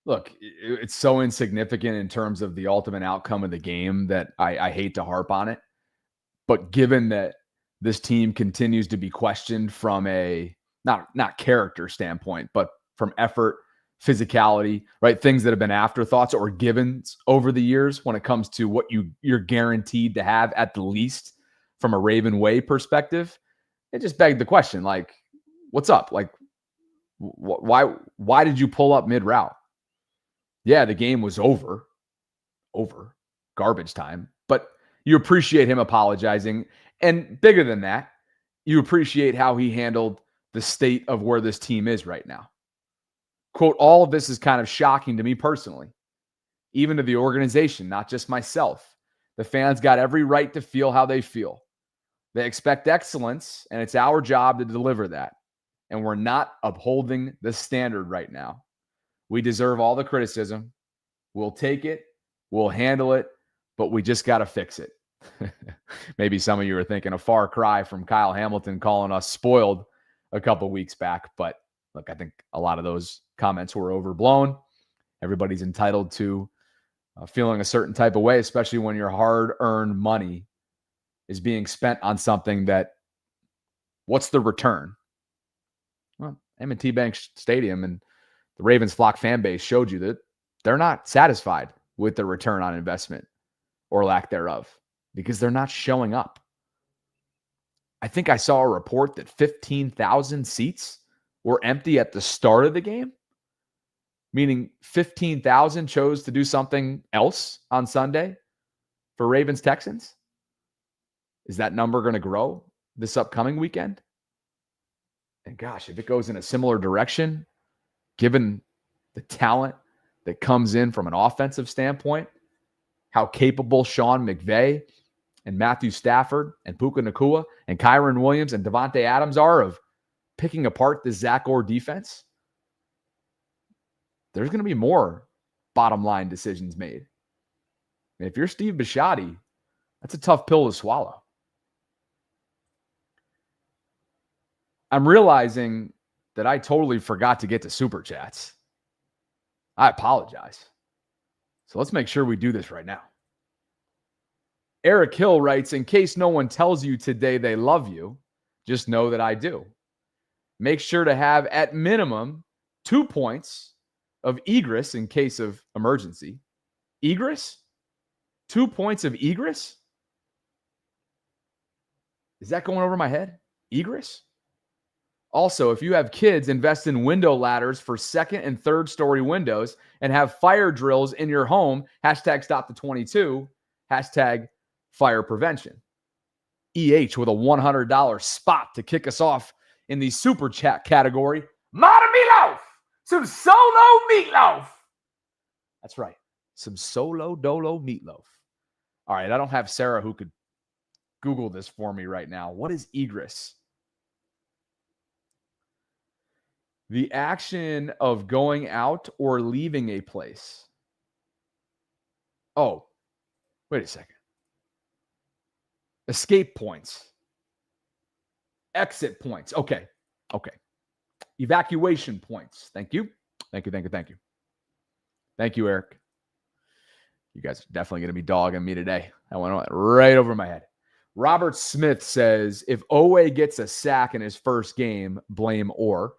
Speaker 1: Look, it's so insignificant in terms of the ultimate outcome of the game that I hate to harp on it. But given that this team continues to be questioned from a, not character standpoint, but from effort, physicality, right? Things that have been afterthoughts or givens over the years when it comes to what you're guaranteed to have at the least from a Raven way perspective, it just begged the question, like, what's up? Like, why did you pull up mid-route? Yeah, the game was over, garbage time, but you appreciate him apologizing. And bigger than that, you appreciate how he handled the state of where this team is right now. Quote, all of this is kind of shocking to me personally, even to the organization, not just myself. The fans got every right to feel how they feel. They expect excellence, and it's our job to deliver that. And we're not upholding the standard right now. We deserve all the criticism. We'll take it. We'll handle it. But we just got to fix it. Maybe some of you are thinking a far cry from Kyle Hamilton calling us spoiled a couple weeks back. But look, I think a lot of those comments were overblown. Everybody's entitled to feeling a certain type of way, especially when your hard-earned money is being spent on something that, what's the return? Well, M&T Bank Stadium and the Ravens flock fan base showed you that they're not satisfied with the return on investment or lack thereof because they're not showing up. I think I saw a report that 15,000 seats were empty at the start of the game, meaning 15,000 chose to do something else on Sunday for Ravens Texans. Is that number going to grow this upcoming weekend? And gosh, if it goes in a similar direction, given the talent that comes in from an offensive standpoint, how capable Sean McVay and Matthew Stafford and Puka Nacua and Kyron Williams and Devontae Adams are of picking apart this Zach Orr defense, there's going to be more bottom line decisions made. And if you're Steve Bisciotti, that's a tough pill to swallow. I'm realizing that I totally forgot to get to Super Chats. I apologize. So let's make sure we do this right now. Eric Hill writes, in case no one tells you today they love you, just know that I do. Make sure to have at minimum 2 points of egress in case of emergency. Egress? 2 points of egress? Is that going over my head? Egress? Also, if you have kids, invest in window ladders for second and third story windows and have fire drills in your home. Hashtag stop the 22. Hashtag fire prevention. EH with a $100 spot to kick us off in the super chat category. Mata meatloaf! Some solo meatloaf! That's right. Some solo dolo meatloaf. All right, I don't have Sarah who could Google this for me right now. What is egress? The action of going out or leaving a place. Oh, wait a second. Escape points. Exit points. Okay. Evacuation points. Thank you. Thank you, Eric. You guys are definitely going to be dogging me today. That went right over my head. Robert Smith says, if Oweh gets a sack in his first game, blame Orr.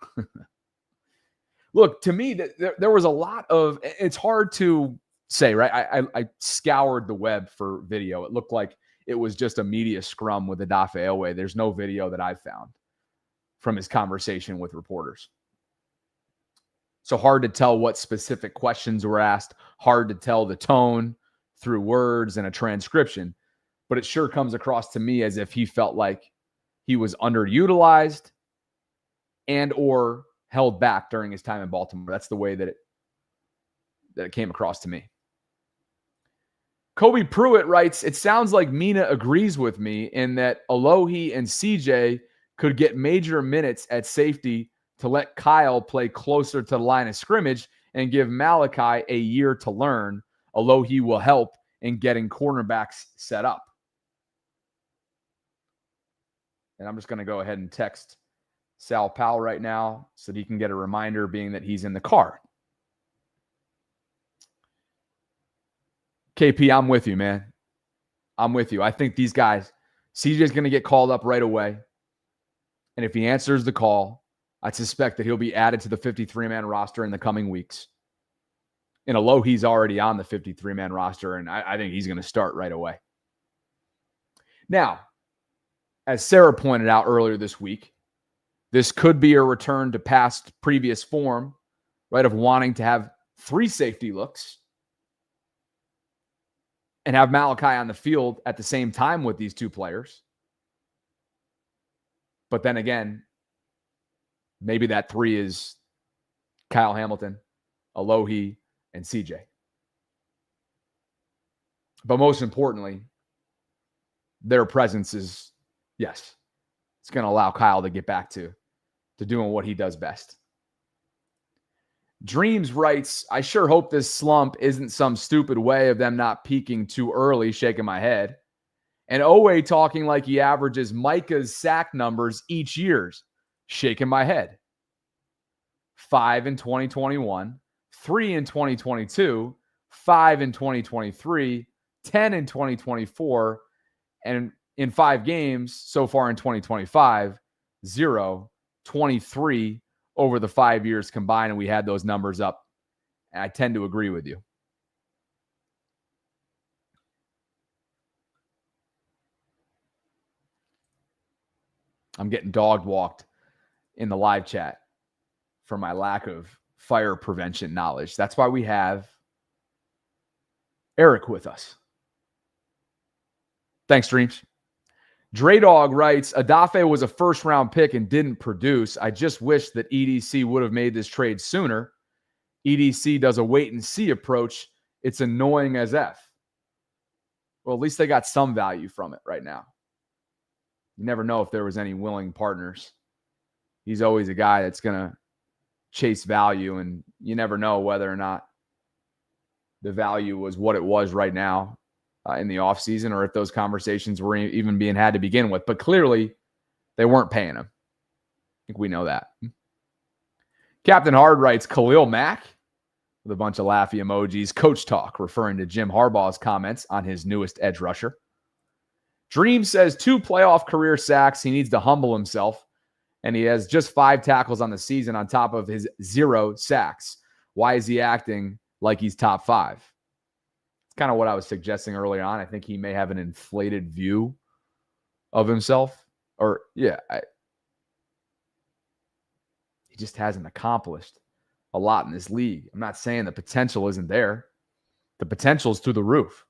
Speaker 1: Look, to me, there was a lot of, it's hard to say, right? I scoured the web for video. It looked like it was just a media scrum with Odafe Oweh. There's no video that I've found from his conversation with reporters. So hard to tell what specific questions were asked, hard to tell the tone through words and a transcription, but it sure comes across to me as if he felt like he was underutilized and or held back during his time in Baltimore. That's the way that it came across to me. Kobe Pruitt writes, it sounds like Mina agrees with me in that Alohi and CJ could get major minutes at safety to let Kyle play closer to the line of scrimmage and give Malachi a year to learn. Alohi will help in getting cornerbacks set up. And I'm just going to go ahead and text Sal Powell right now so that he can get a reminder, being that he's in the car. KP, I'm with you, man. I'm with you. I think these guys, CJ's going to get called up right away. And if he answers the call, I suspect that he'll be added to the 53-man roster in the coming weeks. In Alohi's already on the 53-man roster, and I think he's going to start right away. Now, as Sarah pointed out earlier this week, this could be a return to past previous form, right, of wanting to have 3 safety looks and have Malachi on the field at the same time with these 2 players. But then again, maybe that 3 is Kyle Hamilton, Alohi, and CJ. But most importantly, their presence is, yes, it's going to allow Kyle to get back to doing what he does best. Dreams writes, I sure hope this slump isn't some stupid way of them not peaking too early, shaking my head. And Oweh talking like he averages Micah's sack numbers each year, shaking my head. 5 in 2021, 3 in 2022, 5 in 2023, 10 in 2024, and in 5 games so far in 2025, 0, 23 over the 5 years combined, and we had those numbers up. And I tend to agree with you. I'm getting dog walked in the live chat for my lack of fire prevention knowledge. That's why we have Eric with us. Thanks, Dreams. Dre Dog writes, Odafe was a first-round pick and didn't produce. I just wish that EDC would have made this trade sooner. EDC does a wait and see approach, it's annoying as F. Well, at least they got some value from it right now. You never know if there was any willing partners. He's always a guy that's going to chase value, and you never know whether or not the value was what it was right now in the offseason, or if those conversations were even being had to begin with. But clearly, they weren't paying him. I think we know that. Captain Hard writes, Khalil Mack, with a bunch of laughy emojis. Coach talk, referring to Jim Harbaugh's comments on his newest edge rusher. Dream says 2 playoff career sacks. He needs to humble himself. And he has just 5 tackles on the season on top of his 0 sacks. Why is he acting like he's top 5? It's kind of what I was suggesting early on. I think he may have an inflated view of himself. Or, yeah, he just hasn't accomplished a lot in this league. I'm not saying the potential isn't there. The potential is through the roof.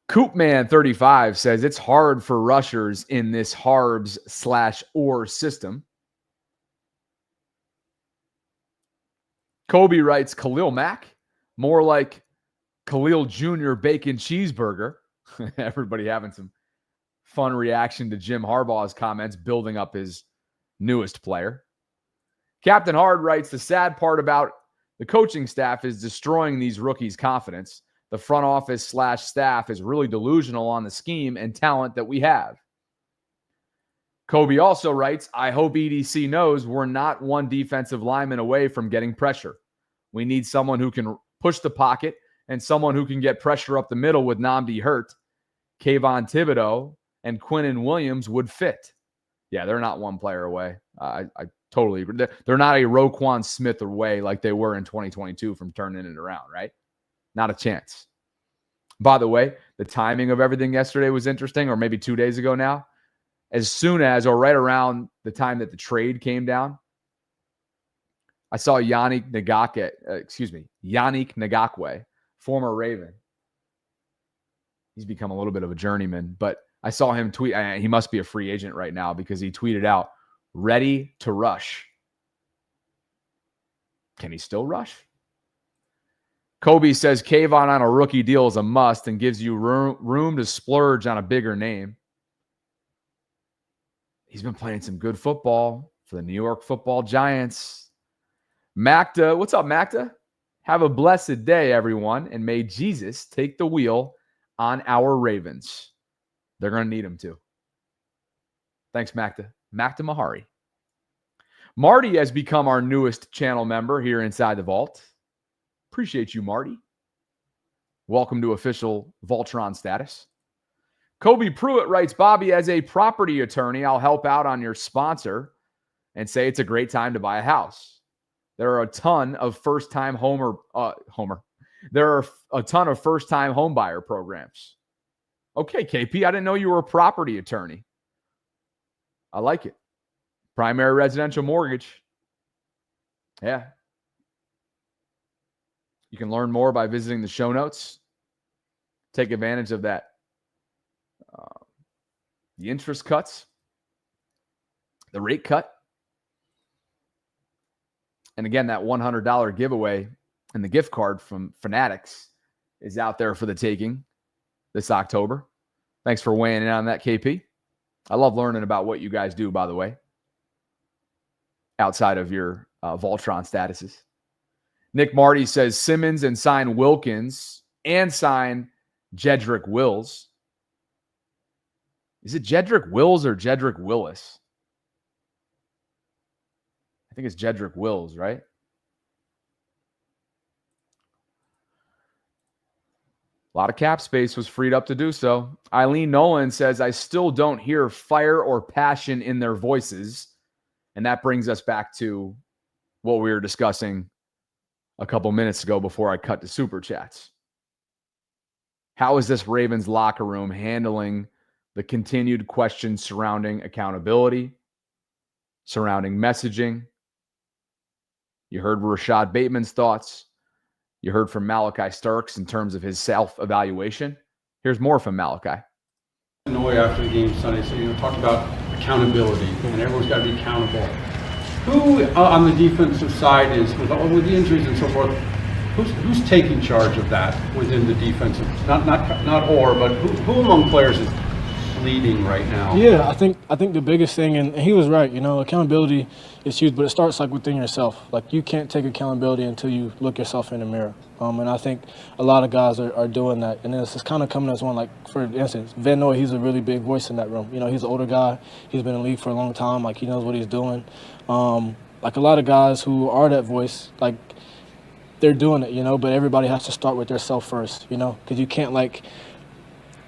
Speaker 1: Coopman35 says it's hard for rushers in this Harbs/Orr system. Kobe writes, Khalil Mack, more like Khalil Jr. Bacon Cheeseburger. Everybody having some fun reaction to Jim Harbaugh's comments, building up his newest player. Captain Hard writes, the sad part about the coaching staff is destroying these rookies' confidence. The front office/staff is really delusional on the scheme and talent that we have. Kobe also writes, I hope EDC knows we're not one defensive lineman away from getting pressure. We need someone who can push the pocket and someone who can get pressure up the middle with Nnamdi Hurt. Kayvon Thibodeau and Quinnen Williams would fit. Yeah, they're not one player away. I totally agree. They're not a Roquan Smith away like they were in 2022 from turning it around, right? Not a chance. By the way, the timing of everything yesterday was interesting, or maybe 2 days ago now. As soon as, or right around the time that the trade came down, I saw Yannick Ngakoue, former Raven. He's become a little bit of a journeyman, but I saw him tweet. He must be a free agent right now because he tweeted out, ready to rush. Can he still rush? Kobe says Kayvon on a rookie deal is a must and gives you room to splurge on a bigger name. He's been playing some good football for the New York Football Giants. Macta, what's up, Macta? Have a blessed day, everyone, and may Jesus take the wheel on our Ravens. They're going to need him to. Thanks, Macta. Macta Mahari. Marty has become our newest channel member here inside the vault. Appreciate you, Marty. Welcome to official VAULTRON status. Kobe Pruitt writes, Bobby, as a property attorney, I'll help out on your sponsor and say it's a great time to buy a house. There are a ton of first-time There are a ton of first-time home buyer programs. Okay, KP, I didn't know you were a property attorney. I like it. Primary residential mortgage. Yeah. You can learn more by visiting the show notes. Take advantage of that. The interest cuts. The rate cut. And again, that $100 giveaway and the gift card from Fanatics is out there for the taking this October. Thanks for weighing in on that, KP. I love learning about what you guys do, by the way, outside of your Voltron statuses. Nick Marty says Simmons and sign Wilkins and sign Jedrick Wills. Is it Jedrick Wills or Jedrick Willis? I think it's Jedrick Wills, right? A lot of cap space was freed up to do so. Eileen Nolan says, I still don't hear fire or passion in their voices. And that brings us back to what we were discussing a couple minutes ago before I cut to Super Chats. How is this Ravens locker room handling the continued questions surrounding accountability, surrounding messaging? You heard Rashad Bateman's thoughts. You heard from Malachi Starks in terms of his self-evaluation. Here's more from Malachi.
Speaker 8: Oweh after the game Sunday, so talked about accountability, and everyone's got to be accountable. Who on the defensive side is, with the injuries and so forth, who's taking charge of that within the defensive? But who among players is leading right now?
Speaker 4: Yeah, I think the biggest thing, and he was right, accountability is huge, but it starts like within yourself. Like, you can't take accountability until you look yourself in the mirror. And I think a lot of guys are doing that. And it's kind of coming as one, like, for instance, Van Noy, he's a really big voice in that room. He's an older guy. He's been in the league for a long time. Like, he knows what he's doing. Like, a lot of guys who are that voice, like, they're doing it, but everybody has to start with their self first, because you can't, like,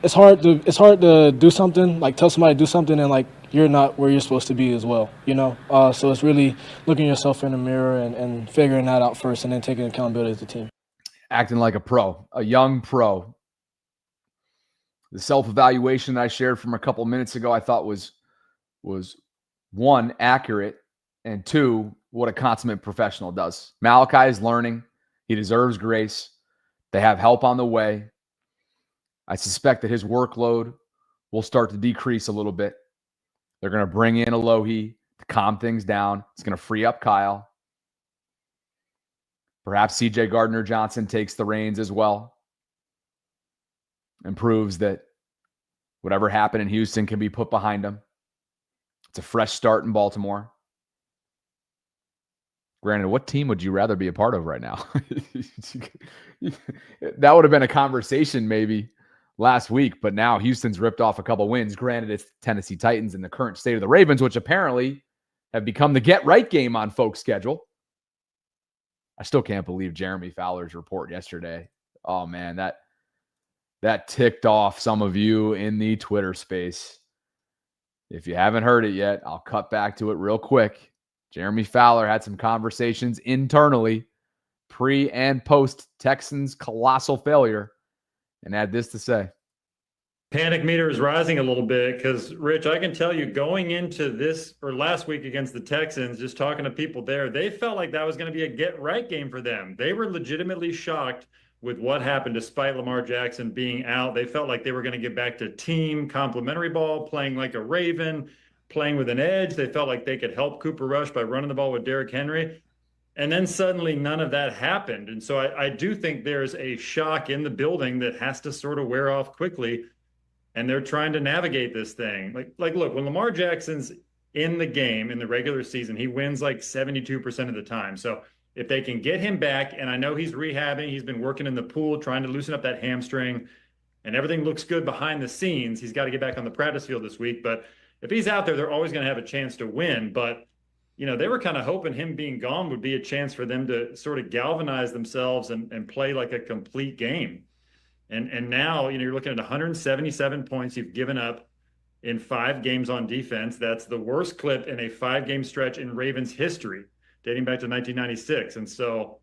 Speaker 4: it's hard to do something, like tell somebody to do something and like you're not where you're supposed to be as well, So it's really looking yourself in the mirror and figuring that out first and then taking accountability as a team.
Speaker 1: Acting like a pro, a young pro. The self-evaluation that I shared from a couple minutes ago, I thought was one, accurate, and two, what a consummate professional does. Malachi is learning. He deserves grace. They have help on the way. I suspect that his workload will start to decrease a little bit. They're going to bring in Alohi to calm things down. It's going to free up Kyle. Perhaps CJ Gardner-Johnson takes the reins as well and proves that whatever happened in Houston can be put behind him. It's a fresh start in Baltimore. Granted, what team would you rather be a part of right now? That would have been a conversation maybe last week, but now Houston's ripped off a couple wins. Granted, it's Tennessee Titans and the current state of the Ravens, which apparently have become the get-right game on folks' schedule. I still can't believe Jeremy Fowler's report yesterday. Oh, man, that ticked off some of you in the Twitter space. If you haven't heard it yet, I'll cut back to it real quick. Jeremy Fowler had some conversations internally, pre and post Texans' colossal failure, and had this to say.
Speaker 9: Panic meter is rising a little bit because, Rich, I can tell you going into this or last week against the Texans, just talking to people there, they felt like that was going to be a get-right game for them. They were legitimately shocked with what happened despite Lamar Jackson being out. They felt like they were going to get back to team complementary ball, playing like a Raven, playing with an edge. They felt like they could help Cooper Rush by running the ball with Derrick Henry. And then suddenly none of that happened. And so I do think there's a shock in the building that has to sort of wear off quickly. And they're trying to navigate this thing. Like, look, when Lamar Jackson's in the game in the regular season, he wins like 72% of the time. So if they can get him back, and I know he's rehabbing, he's been working in the pool, trying to loosen up that hamstring, and everything looks good behind the scenes. He's got to get back on the practice field this week. But if he's out there, they're always going to have a chance to win. But they were kind of hoping him being gone would be a chance for them to sort of galvanize themselves and play like a complete game. And now, you're looking at 177 points you've given up in 5 games on defense. That's the worst clip in a 5-game stretch in Ravens history, dating back to 1996. And so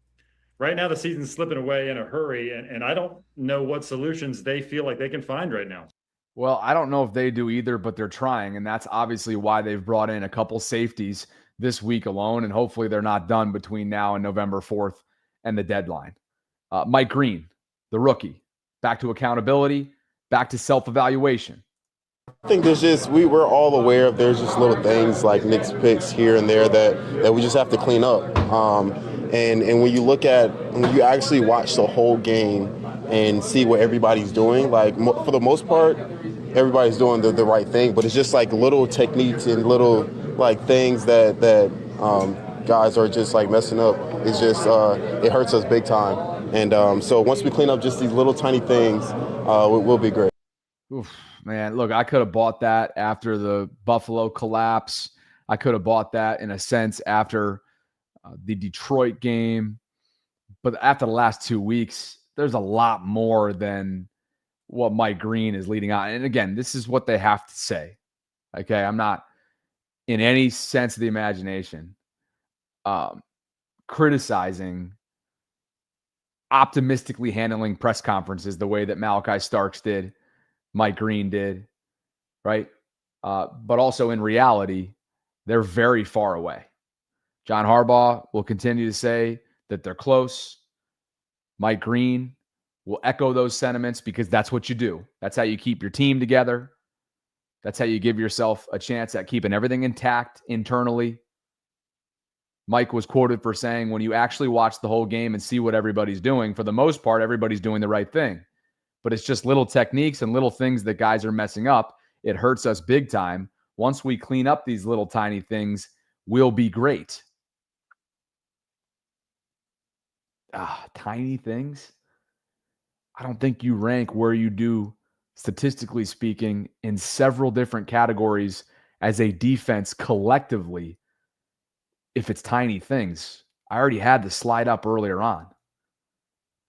Speaker 9: right now the season's slipping away in a hurry, and I don't know what solutions they feel like they can find right now.
Speaker 1: Well, I don't know if they do either, but they're trying, and that's obviously why they've brought in a couple safeties this week alone, and hopefully they're not done between now and November 4th and the deadline. Mike Green, the rookie, back to accountability, back to self-evaluation.
Speaker 10: I think we're all aware of there's just little things like Nick's picks here and there that we just have to clean up. And when you actually watch the whole game and see what everybody's doing, like for the most part, everybody's doing the right thing, but it's just like little techniques and little like things that guys are just like messing up. It's just, it hurts us big time. And so once we clean up just these little tiny things, we'll be great.
Speaker 1: Oof, man, look, I could have bought that after the Buffalo collapse. I could have bought that in a sense after the Detroit game. But after the last 2 weeks, there's a lot more than what Mike Green is leading on. And again, this is what they have to say. Okay, I'm not in any sense of the imagination criticizing optimistically handling press conferences the way that Malachi Starks did, Mike Green did, right? But also in reality, they're very far away. John Harbaugh will continue to say that they're close. Mike Green will echo those sentiments because that's what you do. That's how you keep your team together. That's how you give yourself a chance at keeping everything intact internally. Mike was quoted for saying, when you actually watch the whole game and see what everybody's doing, for the most part, everybody's doing the right thing. But it's just little techniques and little things that guys are messing up. It hurts us big time. Once we clean up these little tiny things, we'll be great. Tiny things? I don't think you rank where you do, statistically speaking, in several different categories as a defense collectively if it's tiny things. I already had the slide up earlier on.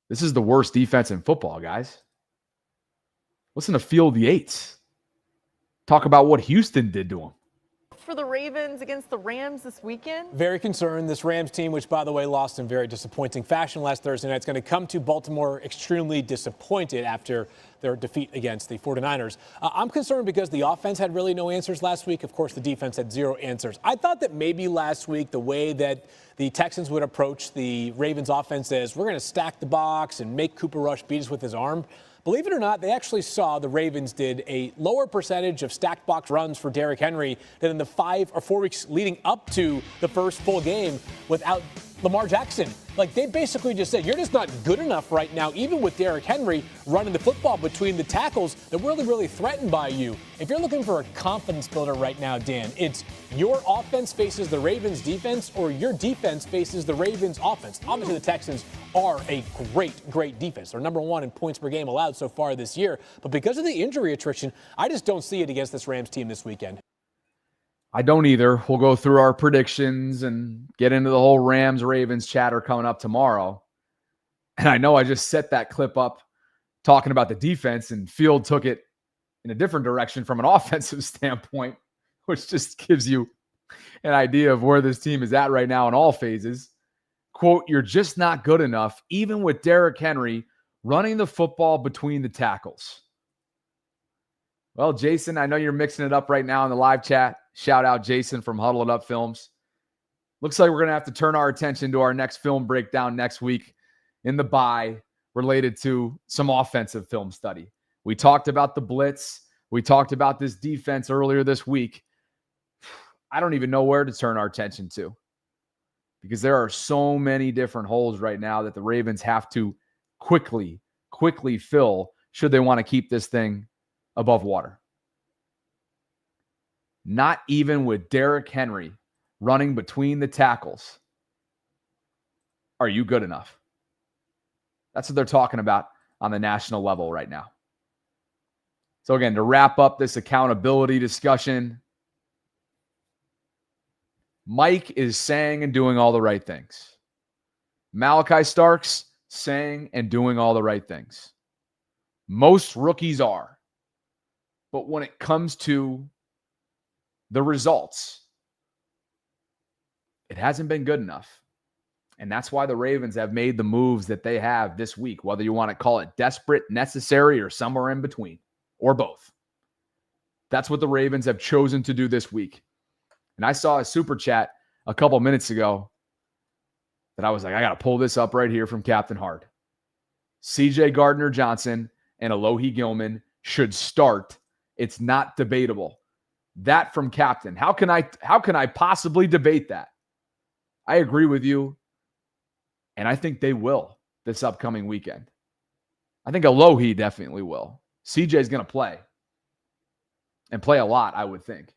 Speaker 1: This is the worst defense in football, guys. Listen to Field Yates talk about what Houston did to him.
Speaker 11: For the Ravens against the Rams this weekend?
Speaker 12: Very concerned. This Rams team, which, by the way, lost in very disappointing fashion last Thursday night, is going to come to Baltimore extremely disappointed after their defeat against the 49ers. I'm concerned because the offense had really no answers last week. Of course, the defense had zero answers. I thought that maybe last week the way that the Texans would approach the Ravens offense is we're going to stack the box and make Cooper Rush beat us with his arm. Believe it or not, they actually saw the Ravens did a lower percentage of stacked box runs for Derrick Henry than in the 5 or 4 weeks leading up to the first full game without Lamar Jackson. Like, they basically just said, you're just not good enough right now, even with Derrick Henry running the football between the tackles. They're really, really threatened by you. If you're looking for a confidence builder right now, Dan, it's your offense faces the Ravens defense or your defense faces the Ravens offense. Obviously, the Texans are a great, great defense. They're number one in points per game allowed so far this year. But because of the injury attrition, I just don't see it against this Rams team this weekend.
Speaker 1: I don't either. We'll go through our predictions and get into the whole Rams-Ravens chatter coming up tomorrow. And I know I just set that clip up talking about the defense, and Field took it in a different direction from an offensive standpoint, which just gives you an idea of where this team is at right now in all phases. Quote, you're just not good enough, even with Derrick Henry running the football between the tackles. Well, Jason, I know you're mixing it up right now in the live chat. Shout out Jason from Huddle It Up Films. Looks like we're going to have to turn our attention to our next film breakdown next week in the bye related to some offensive film study. We talked about the blitz. We talked about this defense earlier this week. I don't even know where to turn our attention to because there are so many different holes right now that the Ravens have to quickly fill should they want to keep this thing above water. Not even with Derrick Henry running between the tackles are you good enough. That's what they're talking about on the national level right now. So again, to wrap up this accountability discussion, Mike is saying and doing all the right things. Malachi Starks saying and doing all the right things. Most rookies are. But when it comes to the results, it hasn't been good enough. And that's why the Ravens have made the moves that they have this week, whether you want to call it desperate, necessary, or somewhere in between, or both. That's what the Ravens have chosen to do this week. And I saw a super chat a couple minutes ago that I was like, I got to pull this up right here from Captain Hart. CJ Gardner-Johnson and Alohi Gilman should start. It's not debatable. That from Captain. How can I possibly debate that? I agree with you. And I think they will this upcoming weekend. I think Alohi definitely will. CJ's going to play. And play a lot, I would think.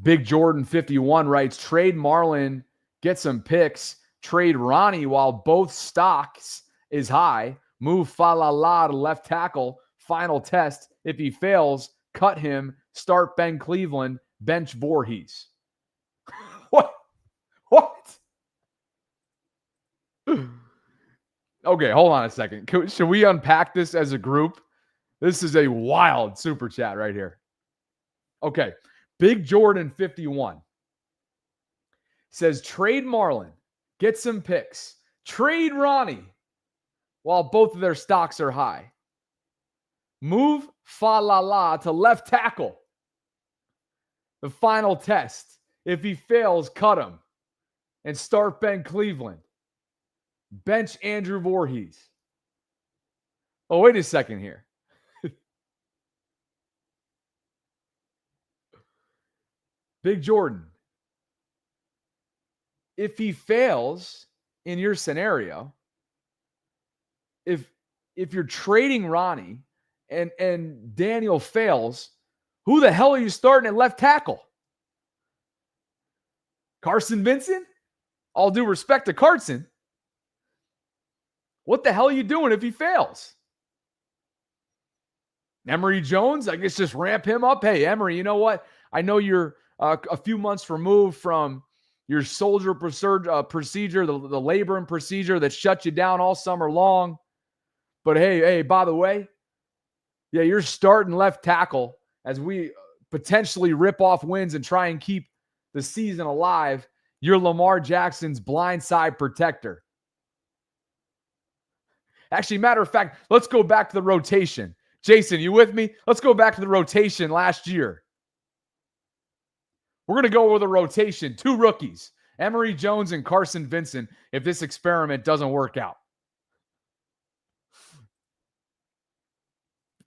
Speaker 1: Big Jordan 51 writes, trade Marlin, get some picks. Trade Ronnie while both stocks is high. Move Falala to left tackle. Final test. If he fails, cut him. Start Ben Cleveland. Bench Voorhees. What? Okay, hold on a second. Should we unpack this as a group? This is a wild super chat right here. Okay. Big Jordan 51 says, trade Marlin. Get some picks. Trade Ronnie while both of their stocks are high. Move Falala to left tackle. The final test. If he fails, cut him. And start Ben Cleveland. Bench Andrew Voorhees. Oh, wait a second here. Big Jordan, if he fails in your scenario, if you're trading Ronnie and Daniel fails, who the hell are you starting at left tackle? Carson Vincent? All due respect to Carson. What the hell are you doing if he fails? Emory Jones, I guess just ramp him up. Hey, Emory, you know what? I know you're a few months removed from your soldier procedure, the labor and procedure that shut you down all summer long. But hey, by the way, yeah, you're starting left tackle as we potentially rip off wins and try and keep the season alive. You're Lamar Jackson's blindside protector. Actually, matter of fact, let's go back to the rotation. Jason, you with me? Let's go back to the rotation last year. We're going to go with a rotation. 2 rookies, Emory Jones and Carson Vincent, if this experiment doesn't work out.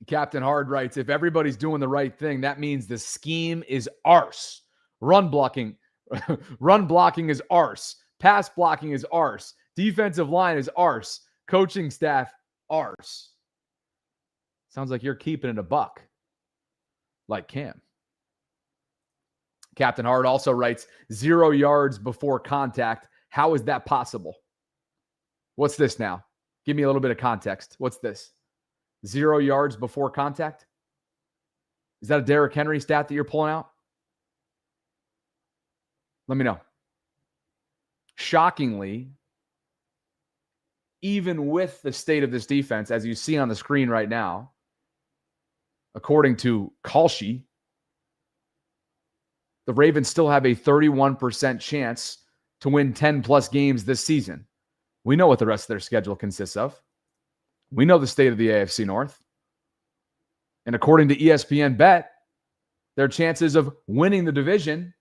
Speaker 1: Captain Hard writes, if everybody's doing the right thing, that means the scheme is arse. Run blocking is arse. Pass blocking is arse. Defensive line is arse. Coaching staff, arse. Sounds like you're keeping it a buck. Like Cam. Captain Hard also writes, 0 yards before contact. How is that possible? What's this now? Give me a little bit of context. What's this? 0 yards before contact? Is that a Derrick Henry stat that you're pulling out? Let me know. Shockingly, even with the state of this defense, as you see on the screen right now, according to Kalshi, the Ravens still have a 31% chance to win 10-plus games this season. We know what the rest of their schedule consists of. We know the state of the AFC North. And according to ESPN Bet, their chances of winning the division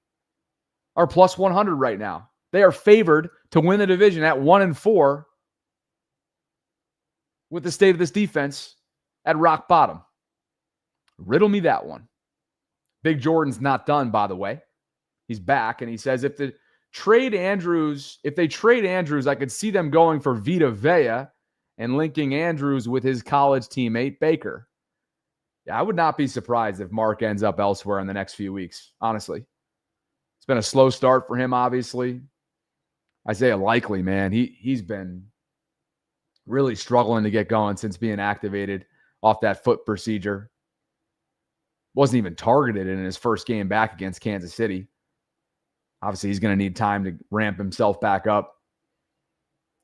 Speaker 1: are plus 100 right now. They are favored to win the division at 1-4 with the state of this defense at rock bottom. Riddle me that one. Big Jordan's not done, by the way. He's back, and he says if they trade Andrews, I could see them going for Vita Vea and linking Andrews with his college teammate Baker. Yeah, I would not be surprised if Mark ends up elsewhere in the next few weeks, honestly. It's been a slow start for him, obviously. Isaiah Likely, man, he's been really struggling to get going since being activated off that foot procedure. Wasn't even targeted in his first game back against Kansas City. Obviously, he's going to need time to ramp himself back up,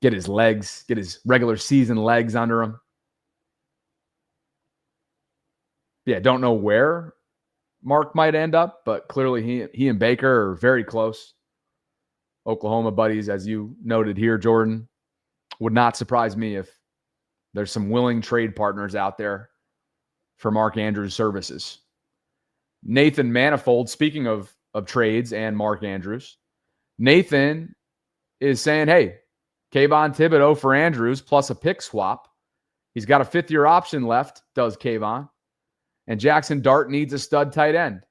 Speaker 1: get his regular season legs under him. Yeah, don't know where Mark might end up, but clearly he and Baker are very close. Oklahoma buddies, as you noted here, Jordan. Would not surprise me if there's some willing trade partners out there for Mark Andrews' services. Nathan Manifold, speaking of trades and Mark Andrews, Nathan is saying, hey, Kayvon Thibodeau for Andrews plus a pick swap. He's got a 5th-year option left, does Kayvon. And Jackson Dart needs a stud tight end.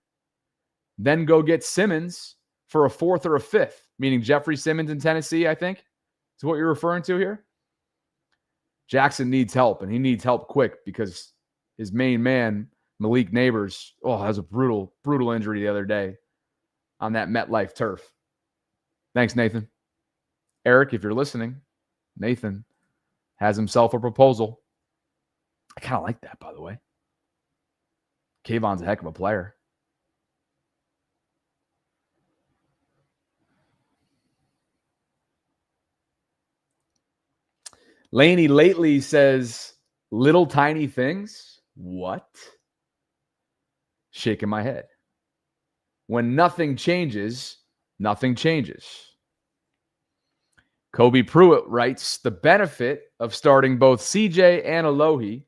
Speaker 1: Then go get Simmons for a 4th or a 5th, meaning Jeffrey Simmons in Tennessee, I think, is what you're referring to here. Jackson needs help, and he needs help quick because his main man, Malik Neighbors, has a brutal injury the other day on that MetLife turf. Thanks, Nathan. Eric, if you're listening, Nathan has himself a proposal. I kind of like that, by the way. Kayvon's a heck of a player. Laney lately says, little tiny things? What? Shaking my head. When nothing changes, nothing changes. Kobe Pruitt writes, the benefit of starting both CJ and Alohi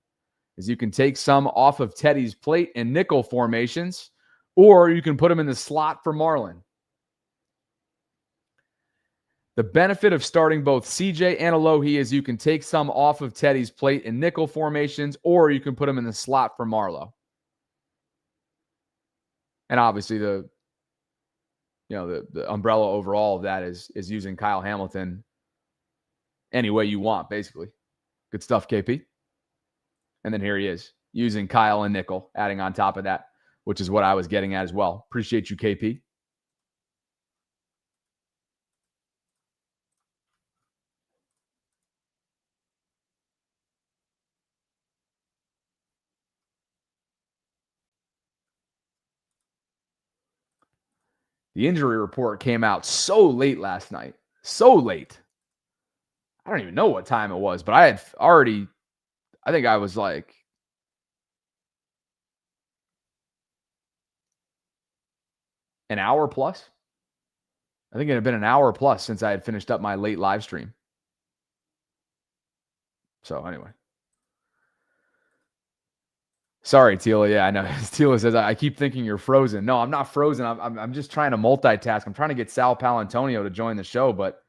Speaker 1: is you can take some off of Teddy's plate in nickel formations, or you can put him in the slot for Marlon. The benefit of starting both CJ and Alohi is you can take some off of Teddy's plate in nickel formations, or you can put him in the slot for Marlo. And obviously the the umbrella overall of that is using Kyle Hamilton any way you want, basically. Good stuff, KP. And then here he is, using Kyle and nickel, adding on top of that, which is what I was getting at as well. Appreciate you, KP. The injury report came out so late last night. So late. I don't even know what time it was, but I think I was like an hour plus. I think it had been an hour plus since I had finished up my late live stream. So anyway. Sorry, Tila. Yeah, I know. Tila says, I keep thinking you're frozen. No, I'm not frozen. I'm just trying to multitask. I'm trying to get Sal Palantonio to join the show, but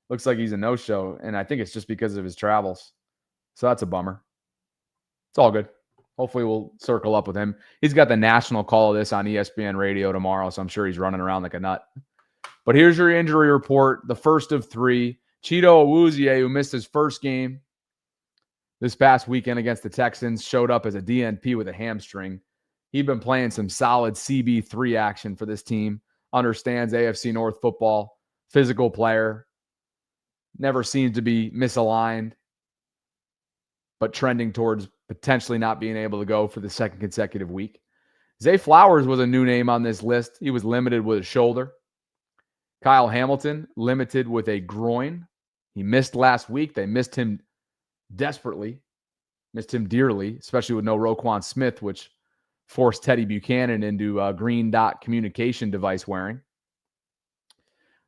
Speaker 1: looks like he's a no-show, and I think it's just because of his travels. So that's a bummer. It's all good. Hopefully we'll circle up with him. He's got the national call of this on ESPN radio tomorrow, so I'm sure he's running around like a nut. But here's your injury report, the first of 3. Chido Awuzie, who missed his first game this past weekend against the Texans, showed up as a DNP with a hamstring. He'd been playing some solid CB3 action for this team. Understands AFC North football. Physical player. Never seems to be misaligned, but trending towards potentially not being able to go for the second consecutive week. Zay Flowers was a new name on this list. He was limited with a shoulder. Kyle Hamilton, limited with a groin. He missed last week. They missed him desperately, missed him dearly, especially with no Roquan Smith, which forced Teddy Buchanan into green dot communication device wearing.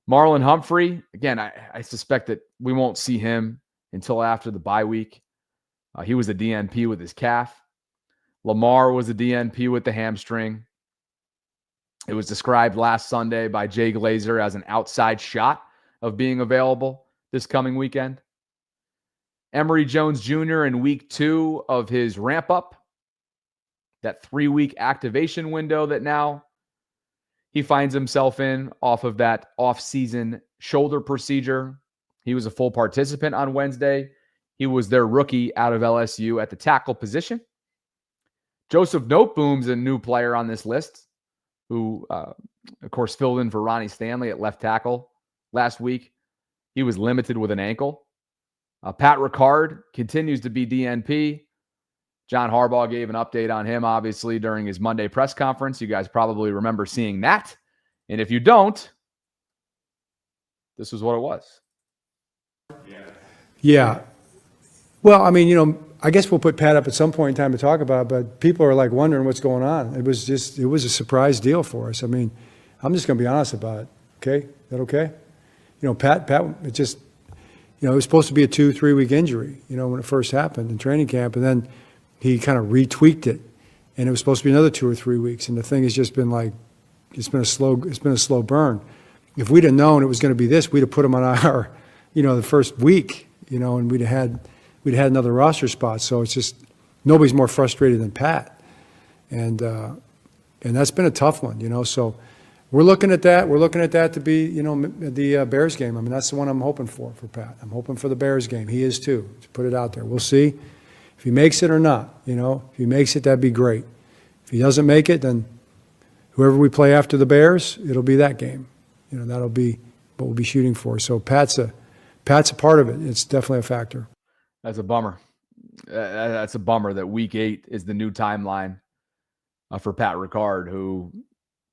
Speaker 1: Marlon Humphrey, again, I suspect that we won't see him until after the bye week. He was a DNP with his calf. Lamar was a DNP with the hamstring. It was described last Sunday by Jay Glazer as an outside shot of being available this coming weekend. Emory Jones Jr. in week 2 of his ramp up, that 3-week activation window that now he finds himself in off of that off-season shoulder procedure. He was a full participant on Wednesday. He was their rookie out of LSU at the tackle position. Joseph Noteboom's a new player on this list who, of course, filled in for Ronnie Stanley at left tackle last week. He was limited with an ankle. Pat Ricard continues to be DNP. John Harbaugh gave an update on him, obviously, during his Monday press conference. You guys probably remember seeing that. And if you don't, this was what it was.
Speaker 13: Yeah. Well, I mean, I guess we'll put Pat up at some point in time to talk about it, but people are like wondering what's going on. It was a surprise deal for us. I mean, I'm just going to be honest about it. Okay? Is that okay? Pat, it just, it was supposed to be a 2-3 week injury, when it first happened in training camp. And then he kind of retweaked it. And it was supposed to be another 2 or 3 weeks. And the thing has just been like, it's been a slow burn. If we'd have known it was going to be this, we'd have put him on our, the first week, and we'd have had another roster spot. So it's just, nobody's more frustrated than Pat. And that's been a tough one, so we're looking at that. We're looking at that to be, the Bears game. I mean, that's the one I'm hoping for Pat. I'm hoping for the Bears game. He is too, to put it out there. We'll see if he makes it or not, If he makes it, that'd be great. If he doesn't make it, then whoever we play after the Bears, it'll be that game. That'll be what we'll be shooting for. So Pat's a part of it. It's definitely a factor.
Speaker 1: That's a bummer. That's a bummer that week 8 is the new timeline for Pat Ricard, who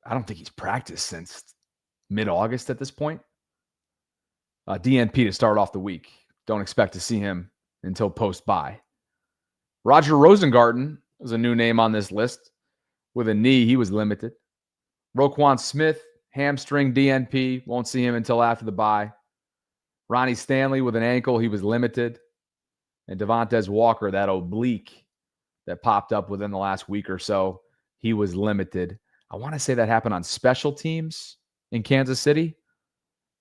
Speaker 1: I don't think he's practiced since mid-August at this point. DNP to start off the week. Don't expect to see him until post-bye. Roger Rosengarten is a new name on this list. With a knee, he was limited. Roquan Smith, hamstring DNP. Won't see him until after the bye. Ronnie Stanley with an ankle, he was limited. And Devontae Walker, that oblique that popped up within the last week or so, he was limited. I want to say that happened on special teams in Kansas City.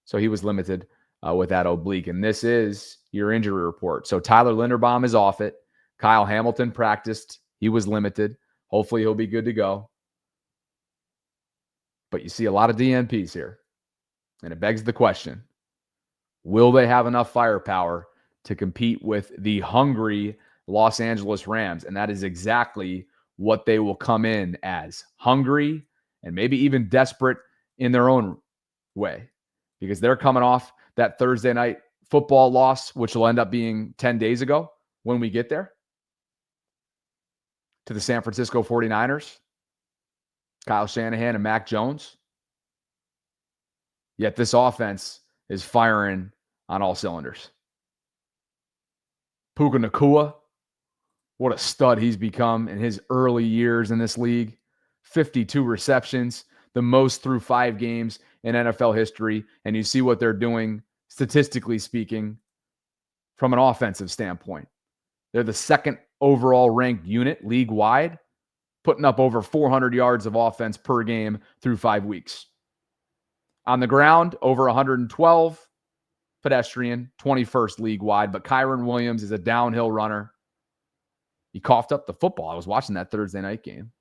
Speaker 1: So he was limited with that oblique. And this is your injury report. So Tyler Linderbaum is off it. Kyle Hamilton practiced. He was limited. Hopefully he'll be good to go. But you see a lot of DNPs here. And it begs the question, will they have enough firepower to compete with the hungry Los Angeles Rams? And that is exactly what they will come in as, hungry and maybe even desperate in their own way, because they're coming off that Thursday night football loss, which will end up being 10 days ago when we get there, to the San Francisco 49ers, Kyle Shanahan and Mac Jones. Yet this offense is firing on all cylinders. Puka Nacua, what a stud he's become in his early years in this league. 52 receptions, the most through 5 games in NFL history. And you see what they're doing, statistically speaking, from an offensive standpoint. They're the second overall ranked unit league-wide, putting up over 400 yards of offense per game through 5 weeks. On the ground, over 112. Pedestrian, 21st league-wide. But Kyron Williams is a downhill runner. He coughed up the football. I was watching that Thursday night game.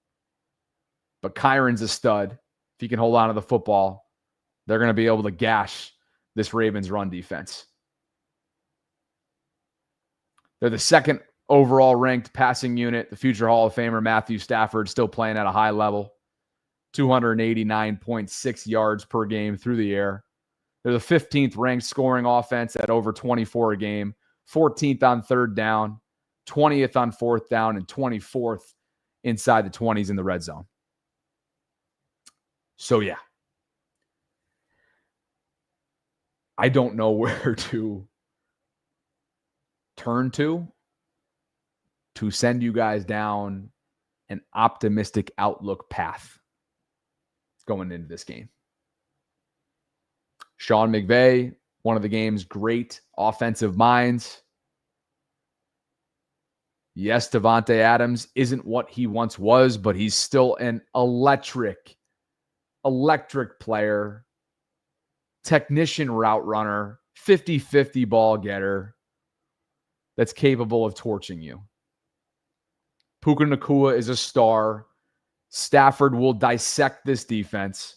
Speaker 1: But Kyron's a stud. If he can hold on to the football, they're going to be able to gash this Ravens run defense. They're the second overall ranked passing unit. The future Hall of Famer Matthew Stafford still playing at a high level. 289.6 yards per game through the air. They're the 15th ranked scoring offense at over 24 a game. 14th on third down. 20th on fourth down. And 24th inside the 20s in the red zone. So, yeah. I don't know where to turn to send you guys down an optimistic outlook path going into this game. Sean McVay, one of the game's great offensive minds. Yes, Davante Adams isn't what he once was, but he's still an electric player, technician route runner, 50-50 ball getter that's capable of torching you. Puka Nacua is a star. Stafford will dissect this defense.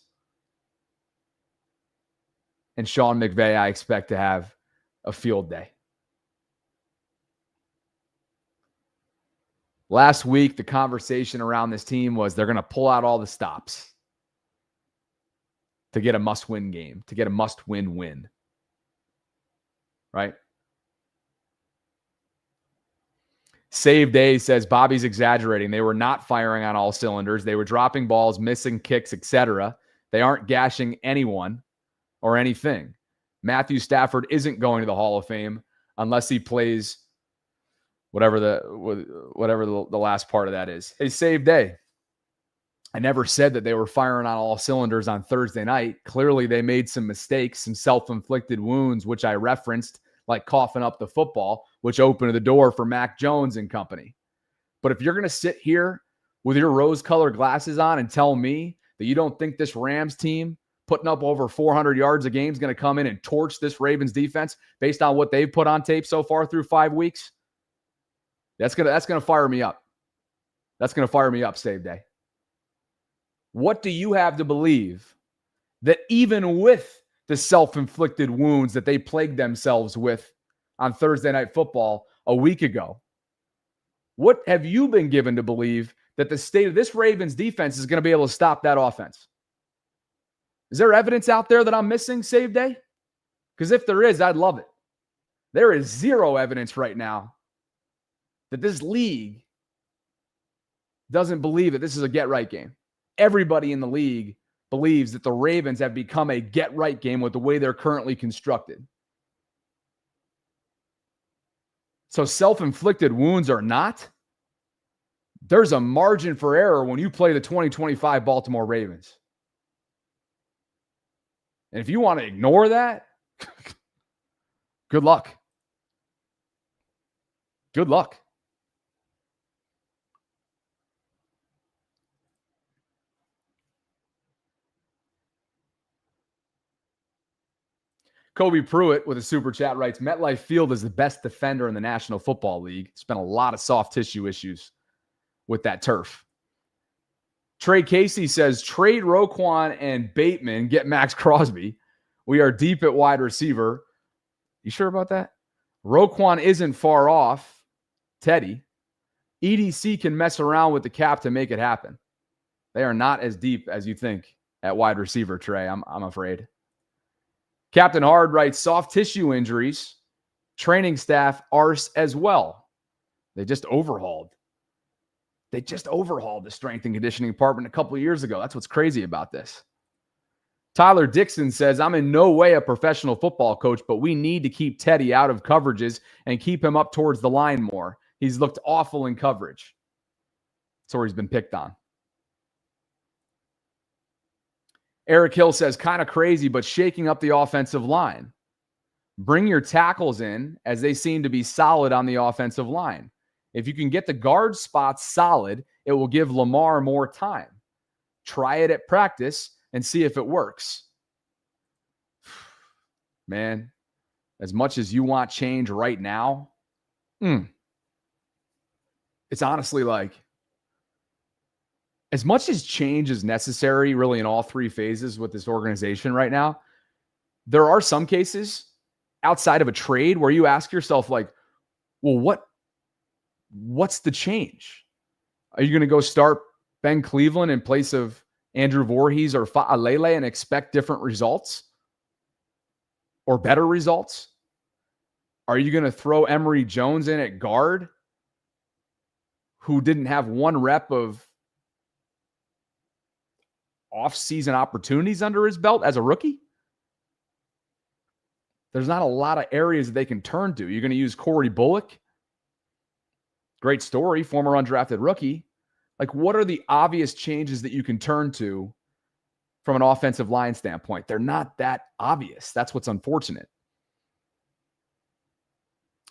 Speaker 1: And Sean McVay, I expect to have a field day. Last week, the conversation around this team was they're going to pull out all the stops to get a must-win game, to get a must-win win. Right? Save Day says Bobby's exaggerating. They were not firing on all cylinders. They were dropping balls, missing kicks, etc. They aren't gashing anyone or anything. Matthew Stafford isn't going to the Hall of Fame unless he plays whatever the last part of that is. Hey, Save Day. I never said that they were firing on all cylinders on Thursday night. Clearly, they made some mistakes, some self-inflicted wounds, which I referenced, like coughing up the football, which opened the door for Mac Jones and company. But if you're going to sit here with your rose-colored glasses on and tell me that you don't think this Rams team putting up over 400 yards a game is going to come in and torch this Ravens defense based on what they've put on tape so far through 5 weeks, that's going to fire me up. That's going to fire me up, Save Day. What do you have to believe that even with the self-inflicted wounds that they plagued themselves with on Thursday Night Football a week ago, what have you been given to believe that the state of this Ravens defense is going to be able to stop that offense? Is there evidence out there that I'm missing, Save Day? Because if there is, I'd love it. There is zero evidence right now that this league doesn't believe that this is a get-right game. Everybody in the league believes that the Ravens have become a get-right game with the way they're currently constructed. So self-inflicted wounds are not. There's a margin for error when you play the 2025 Baltimore Ravens. And if you want to ignore that, good luck. Good luck. Kobe Pruitt with a super chat writes, MetLife Field is the best defender in the National Football League. It's been a lot of soft tissue issues with that turf. Trey Casey says, trade Roquan and Bateman, get Max Crosby. We are deep at wide receiver. You sure about that? Roquan isn't far off. Teddy. EDC can mess around with the cap to make it happen. They are not as deep as you think at wide receiver, Trey, I'm afraid. Captain Hard writes, soft tissue injuries, training staff arse as well. They just overhauled the strength and conditioning department a couple of years ago. That's what's crazy about this. Tyler Dixon says, I'm in no way a professional football coach, but we need to keep Teddy out of coverages and keep him up towards the line more. He's looked awful in coverage. That's where he's been picked on. Eric Hill says, kind of crazy, but shaking up the offensive line. Bring your tackles in as they seem to be solid on the offensive line. If you can get the guard spots solid, it will give Lamar more time. Try it at practice and see if it works. Man, as much as you want change right now, it's honestly like, as much as change is necessary really in all three phases with this organization right now, there are some cases outside of a trade where you ask yourself like, well, what's the change? Are you going to go start Ben Cleveland in place of Andrew Voorhees or Fa'alele and expect different results or better results? Are you going to throw Emory Jones in at guard who didn't have one rep of off-season opportunities under his belt as a rookie? There's not a lot of areas that they can turn to. You're going to use Corey Bullock. Great story, former undrafted rookie. Like, what are the obvious changes that you can turn to from an offensive line standpoint? They're not that obvious. That's what's unfortunate.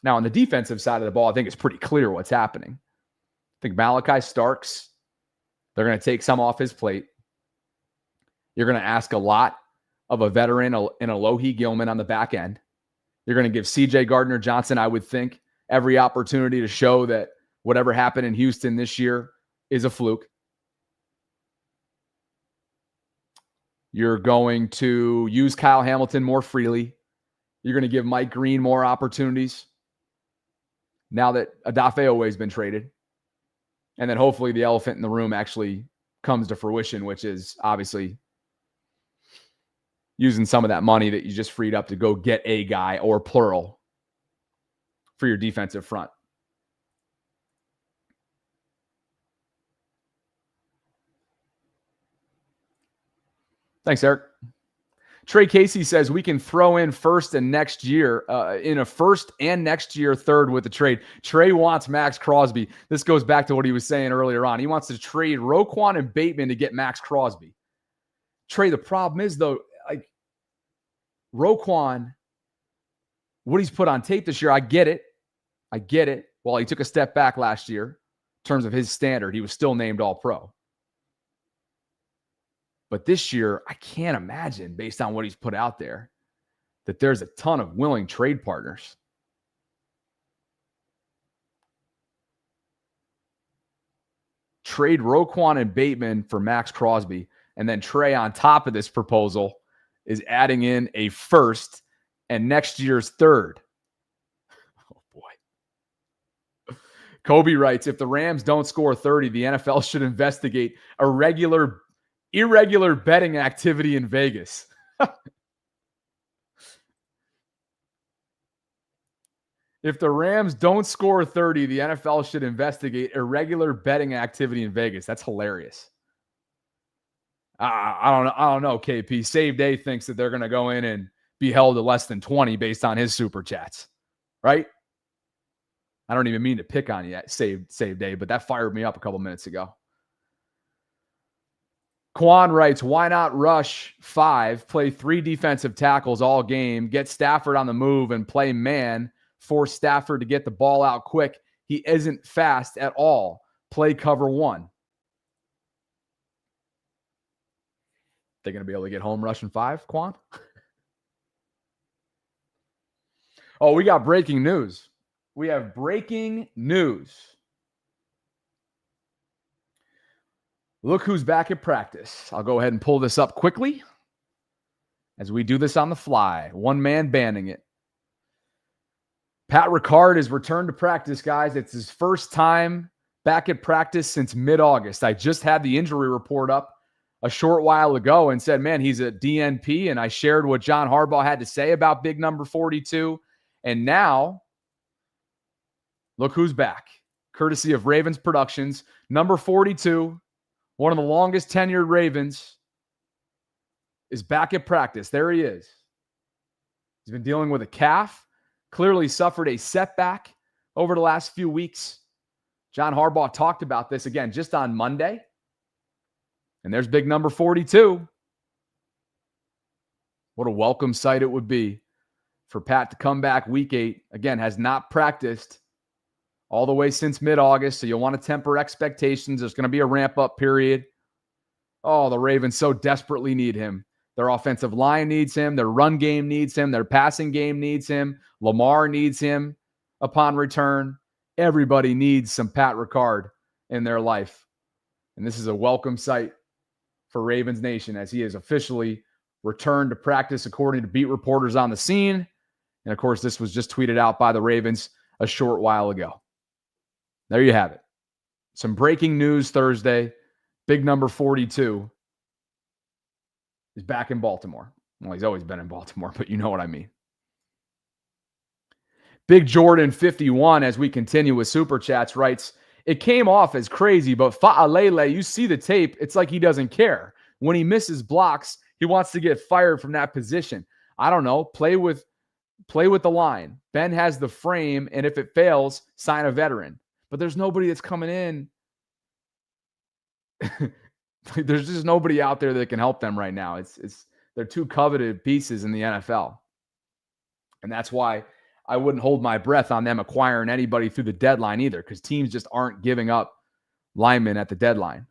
Speaker 1: Now, on the defensive side of the ball, I think it's pretty clear what's happening. I think Malachi Starks, they're going to take some off his plate. You're going to ask a lot of a veteran in Alohi Gilman on the back end. You're going to give CJ Gardner-Johnson, I would think, every opportunity to show that whatever happened in Houston this year is a fluke. You're going to use Kyle Hamilton more freely. You're going to give Mike Green more opportunities now that Odafe Oweh has been traded. And then hopefully the elephant in the room actually comes to fruition, which is obviously using some of that money that you just freed up to go get a guy, or plural, for your defensive front. Thanks, Eric. Trey Casey says we can throw in first and next year, in a first and next year third with the trade. Trey wants Max Crosby. This goes back to what he was saying earlier on. He wants to trade Roquan and Bateman to get Max Crosby. Trey, the problem is, though, like, Roquan, what he's put on tape this year, I get it. While he took a step back last year in terms of his standard, he was still named All-Pro. But this year, I can't imagine, based on what he's put out there, that there's a ton of willing trade partners. Trade Roquan and Bateman for Max Crosby, and then Trey, on top of this proposal, is adding in a first and next year's third. Oh, boy. Kobe writes, if the Rams don't score 30, the NFL should investigate irregular betting activity in Vegas. If the Rams don't score 30, the NFL should investigate irregular betting activity in Vegas. That's hilarious. I don't know, KP. Save Day thinks that they're going to go in and be held to less than 20 based on his super chats, right? I don't even mean to pick on you yet, Save Day, but that fired me up a couple minutes ago. Quan writes, why not rush 5, play 3 defensive tackles all game, get Stafford on the move and play man, force Stafford to get the ball out quick. He isn't fast at all. Play cover 1. They're going to be able to get home rushing 5, Quan? Oh, we got breaking news. We have breaking news. Look who's back at practice. I'll go ahead and pull this up quickly. as we do this on the fly. One man banding it. Pat Ricard has returned to practice, guys. It's his first time back at practice since mid-August. I just had the injury report up a short while ago and said, man, he's a DNP, and I shared what John Harbaugh had to say about big number 42. And now, look who's back. Courtesy of Ravens Productions, number 42, one of the longest tenured Ravens, is back at practice. There he is. He's been dealing with a calf, clearly suffered a setback over the last few weeks. John Harbaugh talked about this again just on Monday. And there's big number 42. What a welcome sight it would be for Pat to come back week 8. Again, has not practiced all the way since mid-August, so you'll want to temper expectations. There's going to be a ramp-up period. Oh, the Ravens so desperately need him. Their offensive line needs him. Their run game needs him. Their passing game needs him. Lamar needs him upon return. Everybody needs some Pat Ricard in their life. And this is a welcome sight for Ravens Nation as he has officially returned to practice according to beat reporters on the scene. And of course, this was just tweeted out by the Ravens a short while ago. There you have it. Some breaking news Thursday. Big number 42 is back in Baltimore. Well, he's always been in Baltimore, but you know what I mean. Big Jordan 51, as we continue with Super Chats, writes, it came off as crazy, but Fa'alele, you see the tape, it's like he doesn't care. When he misses blocks, he wants to get fired from that position. I don't know. Play with the line. Ben has the frame, and if it fails, sign a veteran. But there's nobody that's coming in. There's just nobody out there that can help them right now. They're two coveted pieces in the NFL. And that's why I wouldn't hold my breath on them acquiring anybody through the deadline either, because teams just aren't giving up linemen at the deadline.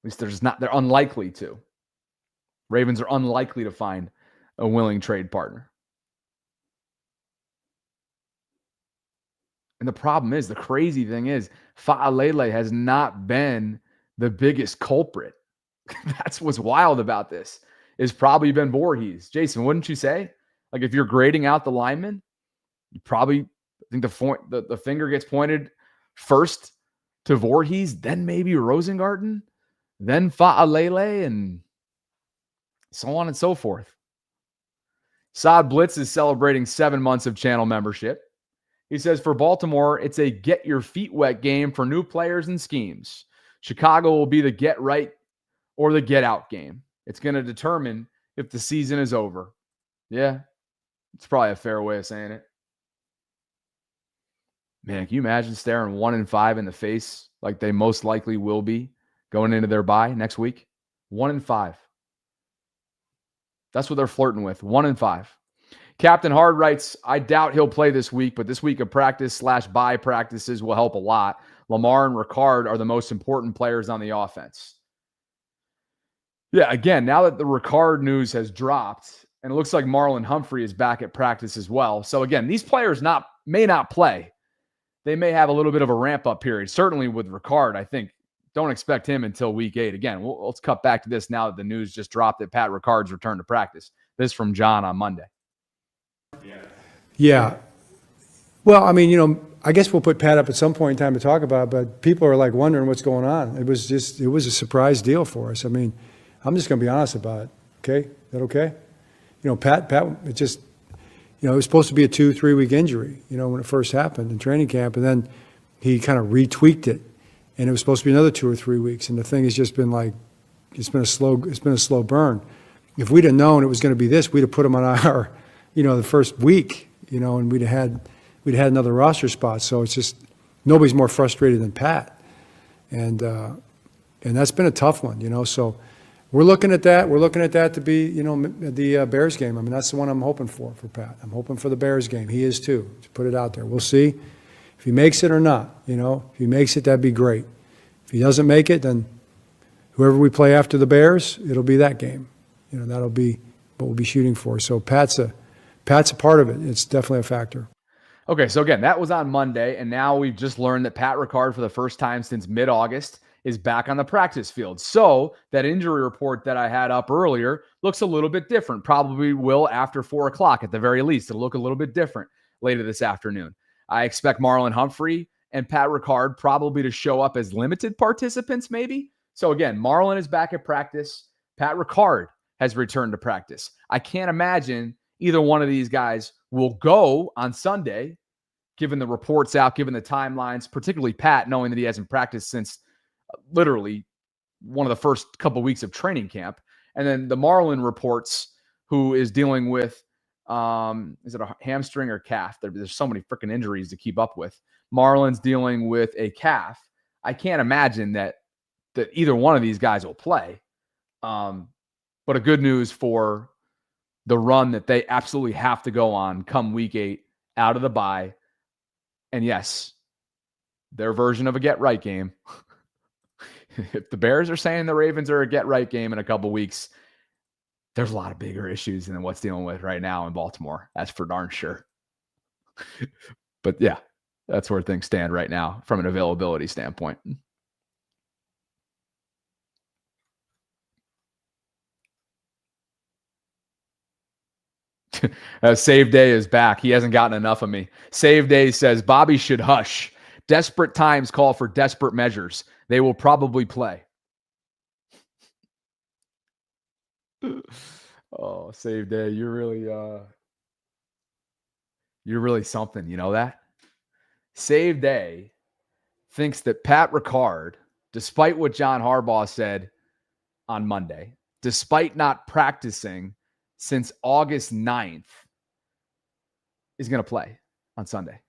Speaker 1: At least they're unlikely to. Ravens are unlikely to find a willing trade partner. And the problem is, the crazy thing is, Fa'alele has not been the biggest culprit. That's what's wild about this. It's probably been Voorhees. Jason, wouldn't you say? Like, if you're grading out the linemen, you probably think the finger gets pointed first to Voorhees, then maybe Rosengarten, then Fa'alele, and so on and so forth. Saad Blitz is celebrating 7 months of channel membership. He says, for Baltimore, it's a get your feet wet game for new players and schemes. Chicago will be the get right or the get out game. It's going to determine if the season is over. Yeah, it's probably a fair way of saying it. Man, can you imagine staring 1-5 in the face like they most likely will be going into their bye next week? 1-5. That's what they're flirting with. 1-5. Captain Hard writes, I doubt he'll play this week, but this week of practice/bye practices will help a lot. Lamar and Ricard are the most important players on the offense. Yeah, again, now that the Ricard news has dropped, and it looks like Marlon Humphrey is back at practice as well. So again, these players may not play. They may have a little bit of a ramp-up period. Certainly with Ricard, I think, don't expect him until week 8. Again, let's cut back to this now that the news just dropped that Pat Ricard's returned to practice. This from John on Monday.
Speaker 13: Yeah. Well, I mean, I guess we'll put Pat up at some point in time to talk about it, but people are like wondering what's going on. It was a surprise deal for us. I mean, I'm just going to be honest about it. Okay? Is that okay? Pat, it just, it was supposed to be a 2-3 week injury, when it first happened in training camp, and then he kind of retweaked it, and it was supposed to be another 2 or 3 weeks, and the thing has just been like, it's been a slow burn. If we'd have known it was going to be this, we'd have put him on our, the first week, and we'd had another roster spot. So it's just, nobody's more frustrated than Pat. And that's been a tough one, so we're looking at that. We're looking at that to be, the Bears game. I mean, that's the one I'm hoping for Pat. I'm hoping for the Bears game. He is too, to put it out there. We'll see if he makes it or not, If he makes it, that'd be great. If he doesn't make it, then whoever we play after the Bears, it'll be that game. That'll be what we'll be shooting for. So Pat's a part of it. It's definitely a factor.
Speaker 1: Okay, so again, that was on Monday, and now we've just learned that Pat Ricard, for the first time since mid-August, is back on the practice field. So that injury report that I had up earlier looks a little bit different. Probably will after 4 o'clock at the very least. It'll look a little bit different later this afternoon. I expect Marlon Humphrey and Pat Ricard probably to show up as limited participants maybe. So again, Marlon is back at practice. Pat Ricard has returned to practice. I can't imagine either one of these guys will go on Sunday, given the reports out, given the timelines, particularly Pat, knowing that he hasn't practiced since literally one of the first couple of weeks of training camp. And then the Marlon reports, who is dealing with, is it a hamstring or calf? There's so many freaking injuries to keep up with. Marlon's dealing with a calf. I can't imagine that either one of these guys will play. But a good news for the run that they absolutely have to go on come week 8 out of the bye. And yes, their version of a get-right game. If the Bears are saying the Ravens are a get-right game in a couple weeks, there's a lot of bigger issues than what's dealing with right now in Baltimore. That's for darn sure. But yeah, that's where things stand right now from an availability standpoint. Save Day is back. He hasn't gotten enough of me. Save Day says Bobby should hush. Desperate times call for desperate measures. They will probably play. Oh, Save Day, you're really something. You know that? Save Day thinks that Pat Ricard, despite what John Harbaugh said on Monday, despite not practicing since August 9th, is going to play on Sunday.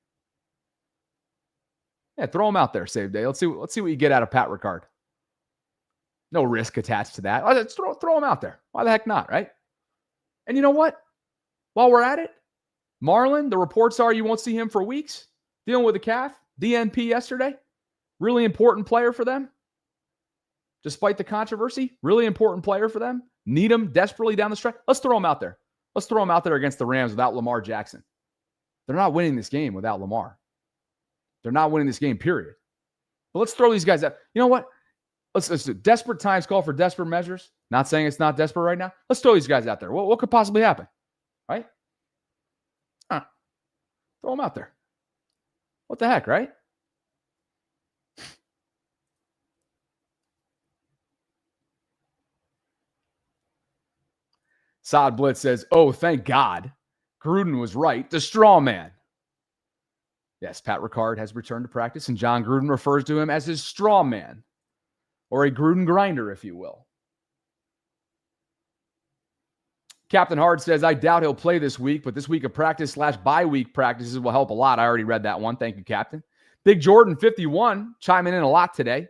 Speaker 1: Yeah, throw him out there, Save Day. Let's see what you get out of Pat Ricard. No risk attached to that. Let's throw him out there. Why the heck not, right? And you know what? While we're at it, Marlon, the reports are you won't see him for weeks. Dealing with a calf. DNP yesterday. Really important player for them. Despite the controversy, really important player for them. Need him desperately down the stretch. Let's throw him out there. Let's throw him out there against the Rams without Lamar Jackson. They're not winning this game without Lamar. They're not winning this game, period. But let's throw these guys out. You know what? Let's do desperate times call for desperate measures. Not saying it's not desperate right now. Let's throw these guys out there. What could possibly happen? Right? Throw them out there. What the heck, right? Saad Blitz says, oh, thank God. Gruden was right. The straw man. Yes, Pat Ricard has returned to practice, and John Gruden refers to him as his straw man, or a Gruden grinder, if you will. Captain Hard says, I doubt he'll play this week, but this week of practice / bye week practices will help a lot. I already read that one. Thank you, Captain. Big Jordan 51 chiming in a lot today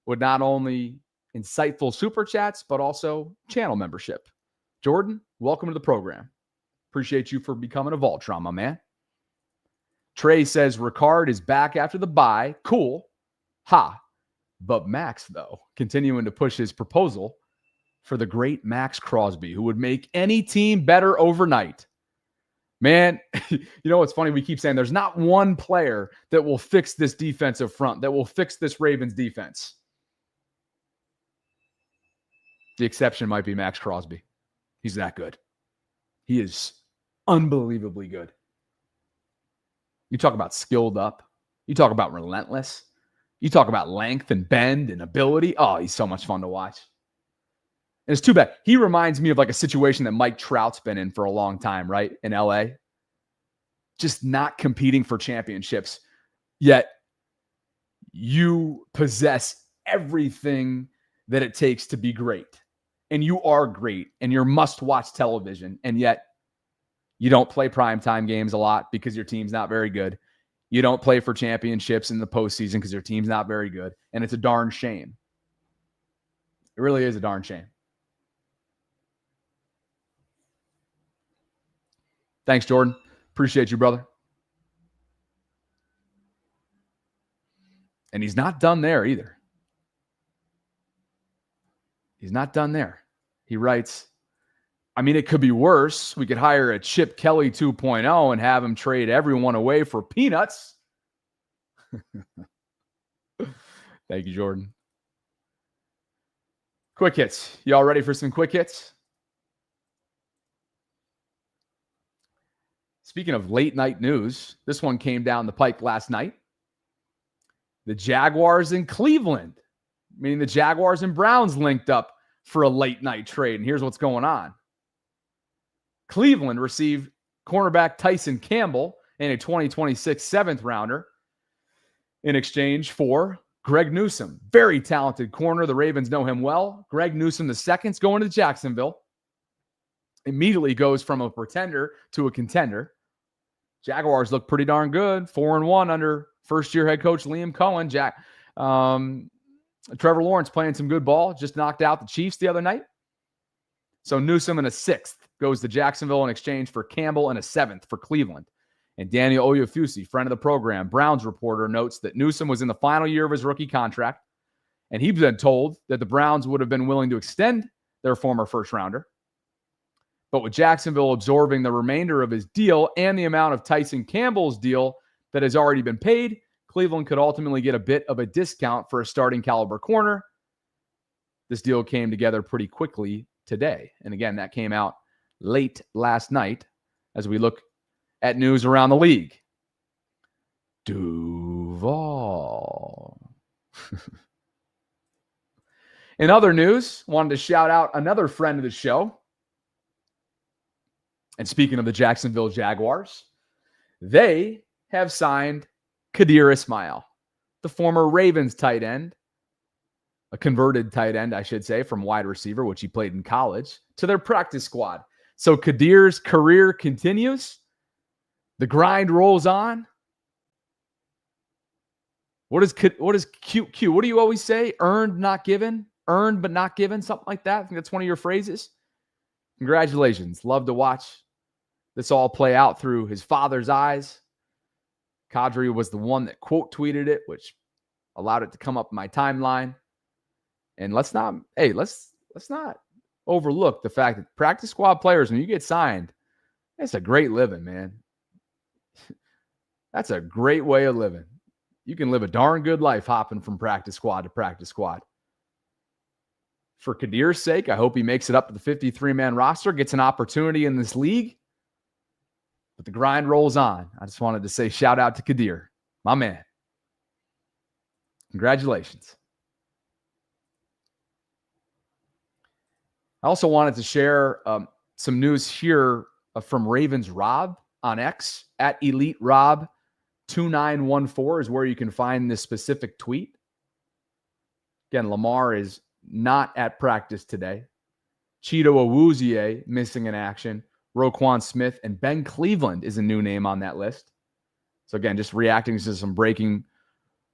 Speaker 1: with not only insightful super chats, but also channel membership. Jordan, welcome to the program. Appreciate you for becoming a Vaultron, my man. Trey says Ricard is back after the bye. Cool. Ha. But Max, though, continuing to push his proposal for the great Max Crosby, who would make any team better overnight. Man, you know what's funny? We keep saying there's not one player that will fix this defensive front, that will fix this Ravens defense. The exception might be Max Crosby. He's that good. He is unbelievably good. You talk about skilled up. You talk about relentless. You talk about length and bend and ability. Oh, he's so much fun to watch. And it's too bad. He reminds me of like a situation that Mike Trout's been in for a long time, right? In LA. Just not competing for championships. Yet you possess everything that it takes to be great. And you are great. And you're must-watch television. And yet you don't play primetime games a lot because your team's not very good. You don't play for championships in the postseason because your team's not very good. And it's a darn shame. It really is a darn shame. Thanks, Jordan. Appreciate you, brother. And he's not done there either. He's not done there. He writes, I mean, it could be worse. We could hire a Chip Kelly 2.0 and have him trade everyone away for peanuts. Thank you, Jordan. Quick hits. Y'all ready for some quick hits? Speaking of late night news, this one came down the pike last night. The Jaguars in Cleveland, meaning the Jaguars and Browns, linked up for a late night trade. And here's what's going on. Cleveland received cornerback Tyson Campbell and a 2026 seventh rounder in exchange for Greg Newsome. Very talented corner. The Ravens know him well. Greg Newsome the second's going to Jacksonville. Immediately goes from a pretender to a contender. Jaguars look pretty darn good. 4-1 under first-year head coach Liam Cohen. Trevor Lawrence playing some good ball. Just knocked out the Chiefs the other night. So Newsome and a sixth goes to Jacksonville in exchange for Campbell and a seventh for Cleveland. And Daniel Oyefusi, friend of the program, Browns reporter, notes that Newsome was in the final year of his rookie contract, and he's been told that the Browns would have been willing to extend their former first-rounder. But with Jacksonville absorbing the remainder of his deal and the amount of Tyson Campbell's deal that has already been paid, Cleveland could ultimately get a bit of a discount for a starting caliber corner. This deal came together pretty quickly today. And again, that came out late last night as we look at news around the league. Duval. In other news, wanted to shout out another friend of the show. And speaking of the Jacksonville Jaguars, they have signed Kadir Ismail, the former Ravens tight end, a converted tight end, I should say, from wide receiver, which he played in college, to their practice squad. So Kadir's career continues. The grind rolls on. What is Q? What do you always say? Earned, not given. Earned, but not given. Something like that. I think that's one of your phrases. Congratulations. Love to watch this all play out through his father's eyes. Kadri was the one that quote tweeted it, which allowed it to come up in my timeline. And let's not overlook the fact that practice squad players, when you get signed, it's a great living, man. That's a great way of living. You can live a darn good life hopping from practice squad to practice squad. For Kadir's sake, I hope he makes it up to the 53-man roster, gets an opportunity in this league. But the grind rolls on. I just wanted to say shout out to Kadir, my man. Congratulations. I also wanted to share some news here from Ravens Rob on X at EliteRob2914 is where you can find this specific tweet. Again, Lamar is not at practice today. Cheeto Awuzie missing in action. Roquan Smith and Ben Cleveland is a new name on that list. So again, just reacting to some breaking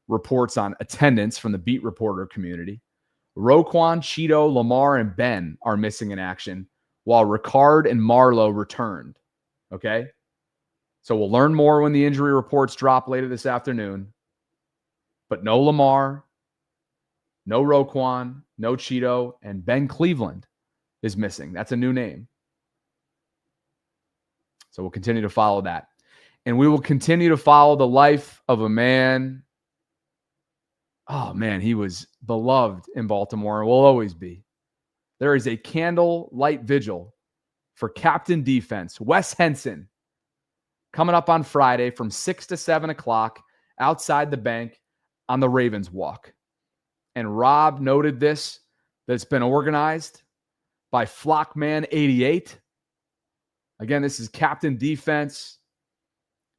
Speaker 1: reports on attendance from the beat reporter community. Roquan, Cheeto, Lamar, and Ben are missing in action, while Ricard and Marlowe returned. Okay? So we'll learn more when the injury reports drop later this afternoon. But no Lamar, no Roquan, no Cheeto, and Ben Cleveland is missing. That's a new name. So we'll continue to follow that. And we will continue to follow the life of a man. Oh, man, he was beloved in Baltimore and will always be. There is a candle light vigil for Captain Defense, Wes Henson, coming up on Friday from 6 to 7 o'clock outside the bank on the Ravens Walk. And Rob noted this, that it's been organized by Flockman88. Again, this is Captain Defense.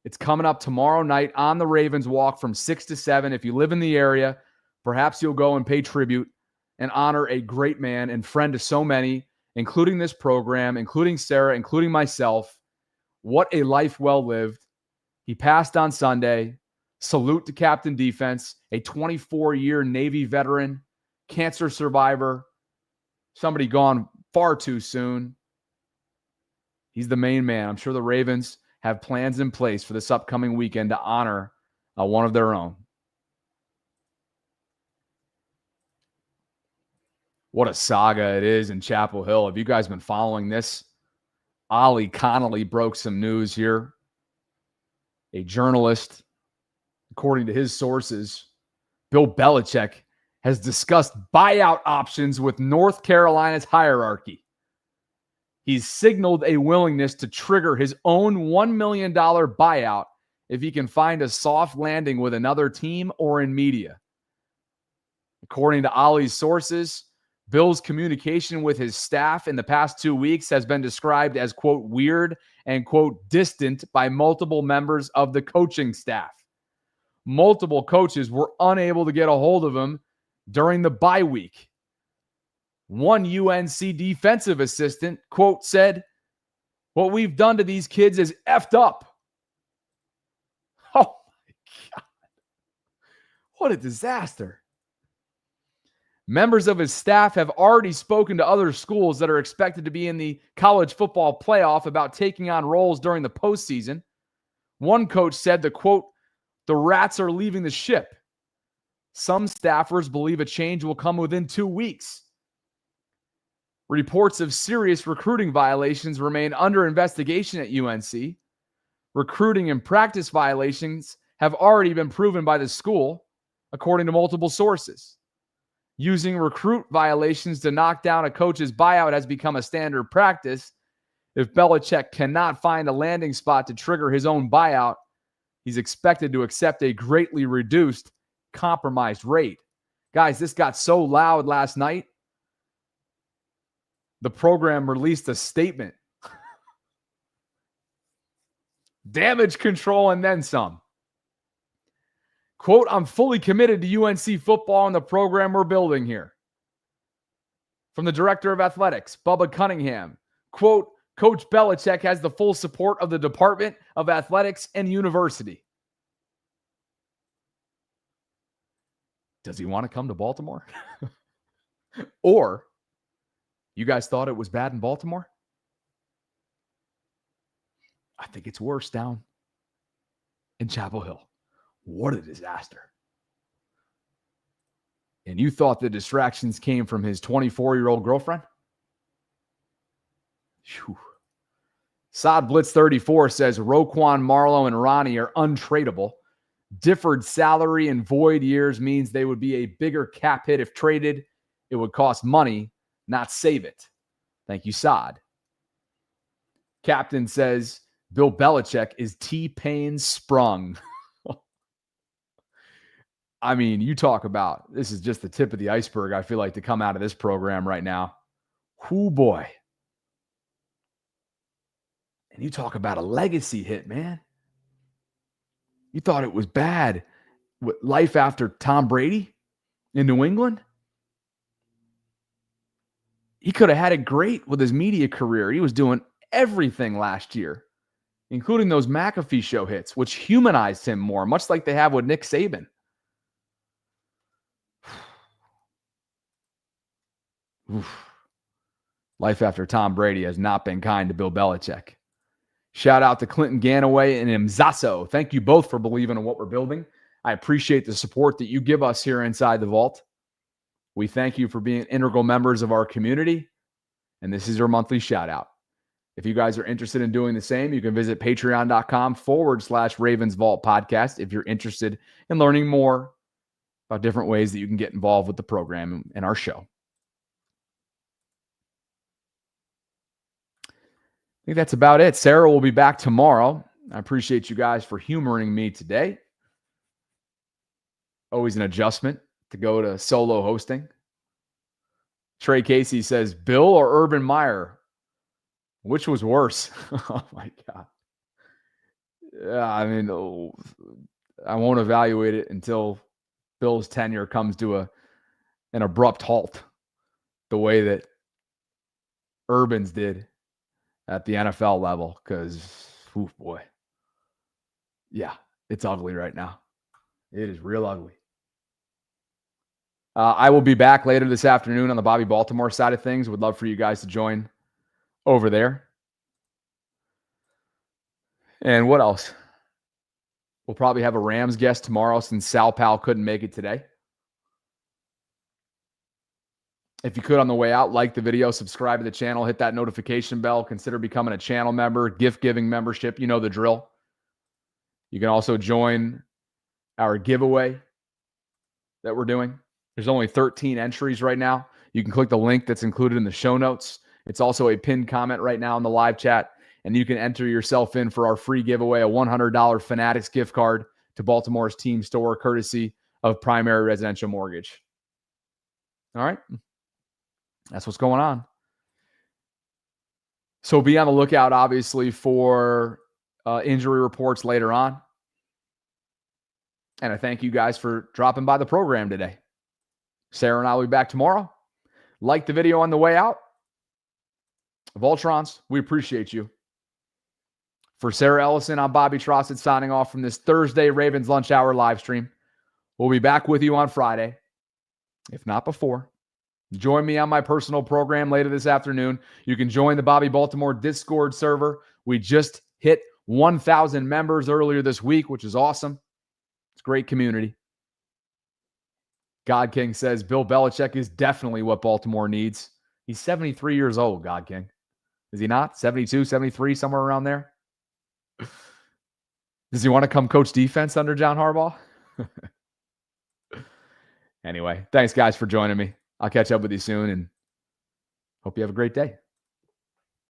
Speaker 1: It's coming up tomorrow night on the Ravens Walk from 6 to 7. If you live in the area, perhaps you'll go and pay tribute and honor a great man and friend to so many, including this program, including Sarah, including myself. What a life well lived. He passed on Sunday. Salute to Captain Defense, a 24-year Navy veteran, cancer survivor, somebody gone far too soon. He's the main man. I'm sure the Ravens have plans in place for this upcoming weekend to honor one of their own. What a saga it is in Chapel Hill. Have you guys been following this? Ollie Connolly broke some news here. A journalist, according to his sources, Bill Belichick has discussed buyout options with North Carolina's hierarchy. He's signaled a willingness to trigger his own $1 million buyout if he can find a soft landing with another team or in media. According to Ollie's sources, Bill's communication with his staff in the past 2 weeks has been described as, quote, weird and, quote, distant by multiple members of the coaching staff. Multiple coaches were unable to get a hold of him during the bye week. One UNC defensive assistant, quote, said, "What we've done to these kids is effed up." Oh, my God. What a disaster. Members of his staff have already spoken to other schools that are expected to be in the college football playoff about taking on roles during the postseason. One coach said the, quote, "the rats are leaving the ship." Some staffers believe a change will come within 2 weeks. Reports of serious recruiting violations remain under investigation at UNC. Recruiting and practice violations have already been proven by the school, according to multiple sources. Using recruit violations to knock down a coach's buyout has become a standard practice. If Belichick cannot find a landing spot to trigger his own buyout, he's expected to accept a greatly reduced, compromised rate. Guys, this got so loud last night. The program released a statement. Damage control and then some. Quote, "I'm fully committed to UNC football and the program we're building here." From the director of athletics, Bubba Cunningham, quote, "Coach Belichick has the full support of the Department of Athletics and University." Does he want to come to Baltimore? Or you guys thought it was bad in Baltimore? I think it's worse down in Chapel Hill. What a disaster. And you thought the distractions came from his 24-year-old girlfriend? Whew. Sod Blitz 34 says Roquan, Marlowe, and Ronnie are untradeable. Differed salary and void years means they would be a bigger cap hit if traded. It would cost money, not save it. Thank you, Sod. Captain says Bill Belichick is T-Pain sprung. I mean, you talk about, this is just the tip of the iceberg, I feel like, to come out of this program right now. Whoo, boy. And you talk about a legacy hit, man. You thought it was bad with life after Tom Brady in New England? He could have had it great with his media career. He was doing everything last year, including those McAfee show hits, which humanized him more, much like they have with Nick Saban. Oof. Life after Tom Brady has not been kind to Bill Belichick. Shout out to Clinton Ganaway and Mzaso. Thank you both for believing in what we're building. I appreciate the support that you give us here inside the vault. We thank you for being integral members of our community. And this is your monthly shout out. If you guys are interested in doing the same, you can visit patreon.com/RavensVault podcast if you're interested in learning more about different ways that you can get involved with the program and our show. I think that's about it. Sarah will be back tomorrow. I appreciate you guys for humoring me today. Always an adjustment to go to solo hosting. Trey Casey says, Bill or Urban Meyer? Which was worse? Oh, my God. Yeah, I mean, I won't evaluate it until Bill's tenure comes to an abrupt halt the way that Urban's did at the NFL level, because, oof, boy. Yeah, it's ugly right now. It is real ugly. I will be back later this afternoon on the Bobby Baltimore side of things. Would love for you guys to join over there. And what else? We'll probably have a Rams guest tomorrow since Sal Pal couldn't make it today. If you could, on the way out, like the video, subscribe to the channel, hit that notification bell, consider becoming a channel member, gift-giving membership. You know the drill. You can also join our giveaway that we're doing. There's only 13 entries right now. You can click the link that's included in the show notes. It's also a pinned comment right now in the live chat, and you can enter yourself in for our free giveaway, a $100 Fanatics gift card to Baltimore's team store, courtesy of Primary Residential Mortgage. All right. That's what's going on. So be on the lookout, obviously, for injury reports later on. And I thank you guys for dropping by the program today. Sarah and I will be back tomorrow. Like the video on the way out. VAULTRONs, we appreciate you. For Sarah Ellison, I'm Bobby Trossett signing off from this Thursday Ravens Lunch Hour live stream. We'll be back with you on Friday, if not before. Join me on my personal program later this afternoon. You can join the Bobby Baltimore Discord server. We just hit 1,000 members earlier this week, which is awesome. It's a great community. God King says Bill Belichick is definitely what Baltimore needs. He's 73 years old, God King. Is he not? 72, 73, somewhere around there? Does he want to come coach defense under John Harbaugh? Anyway, thanks guys for joining me. I'll catch up with you soon and hope you have a great day.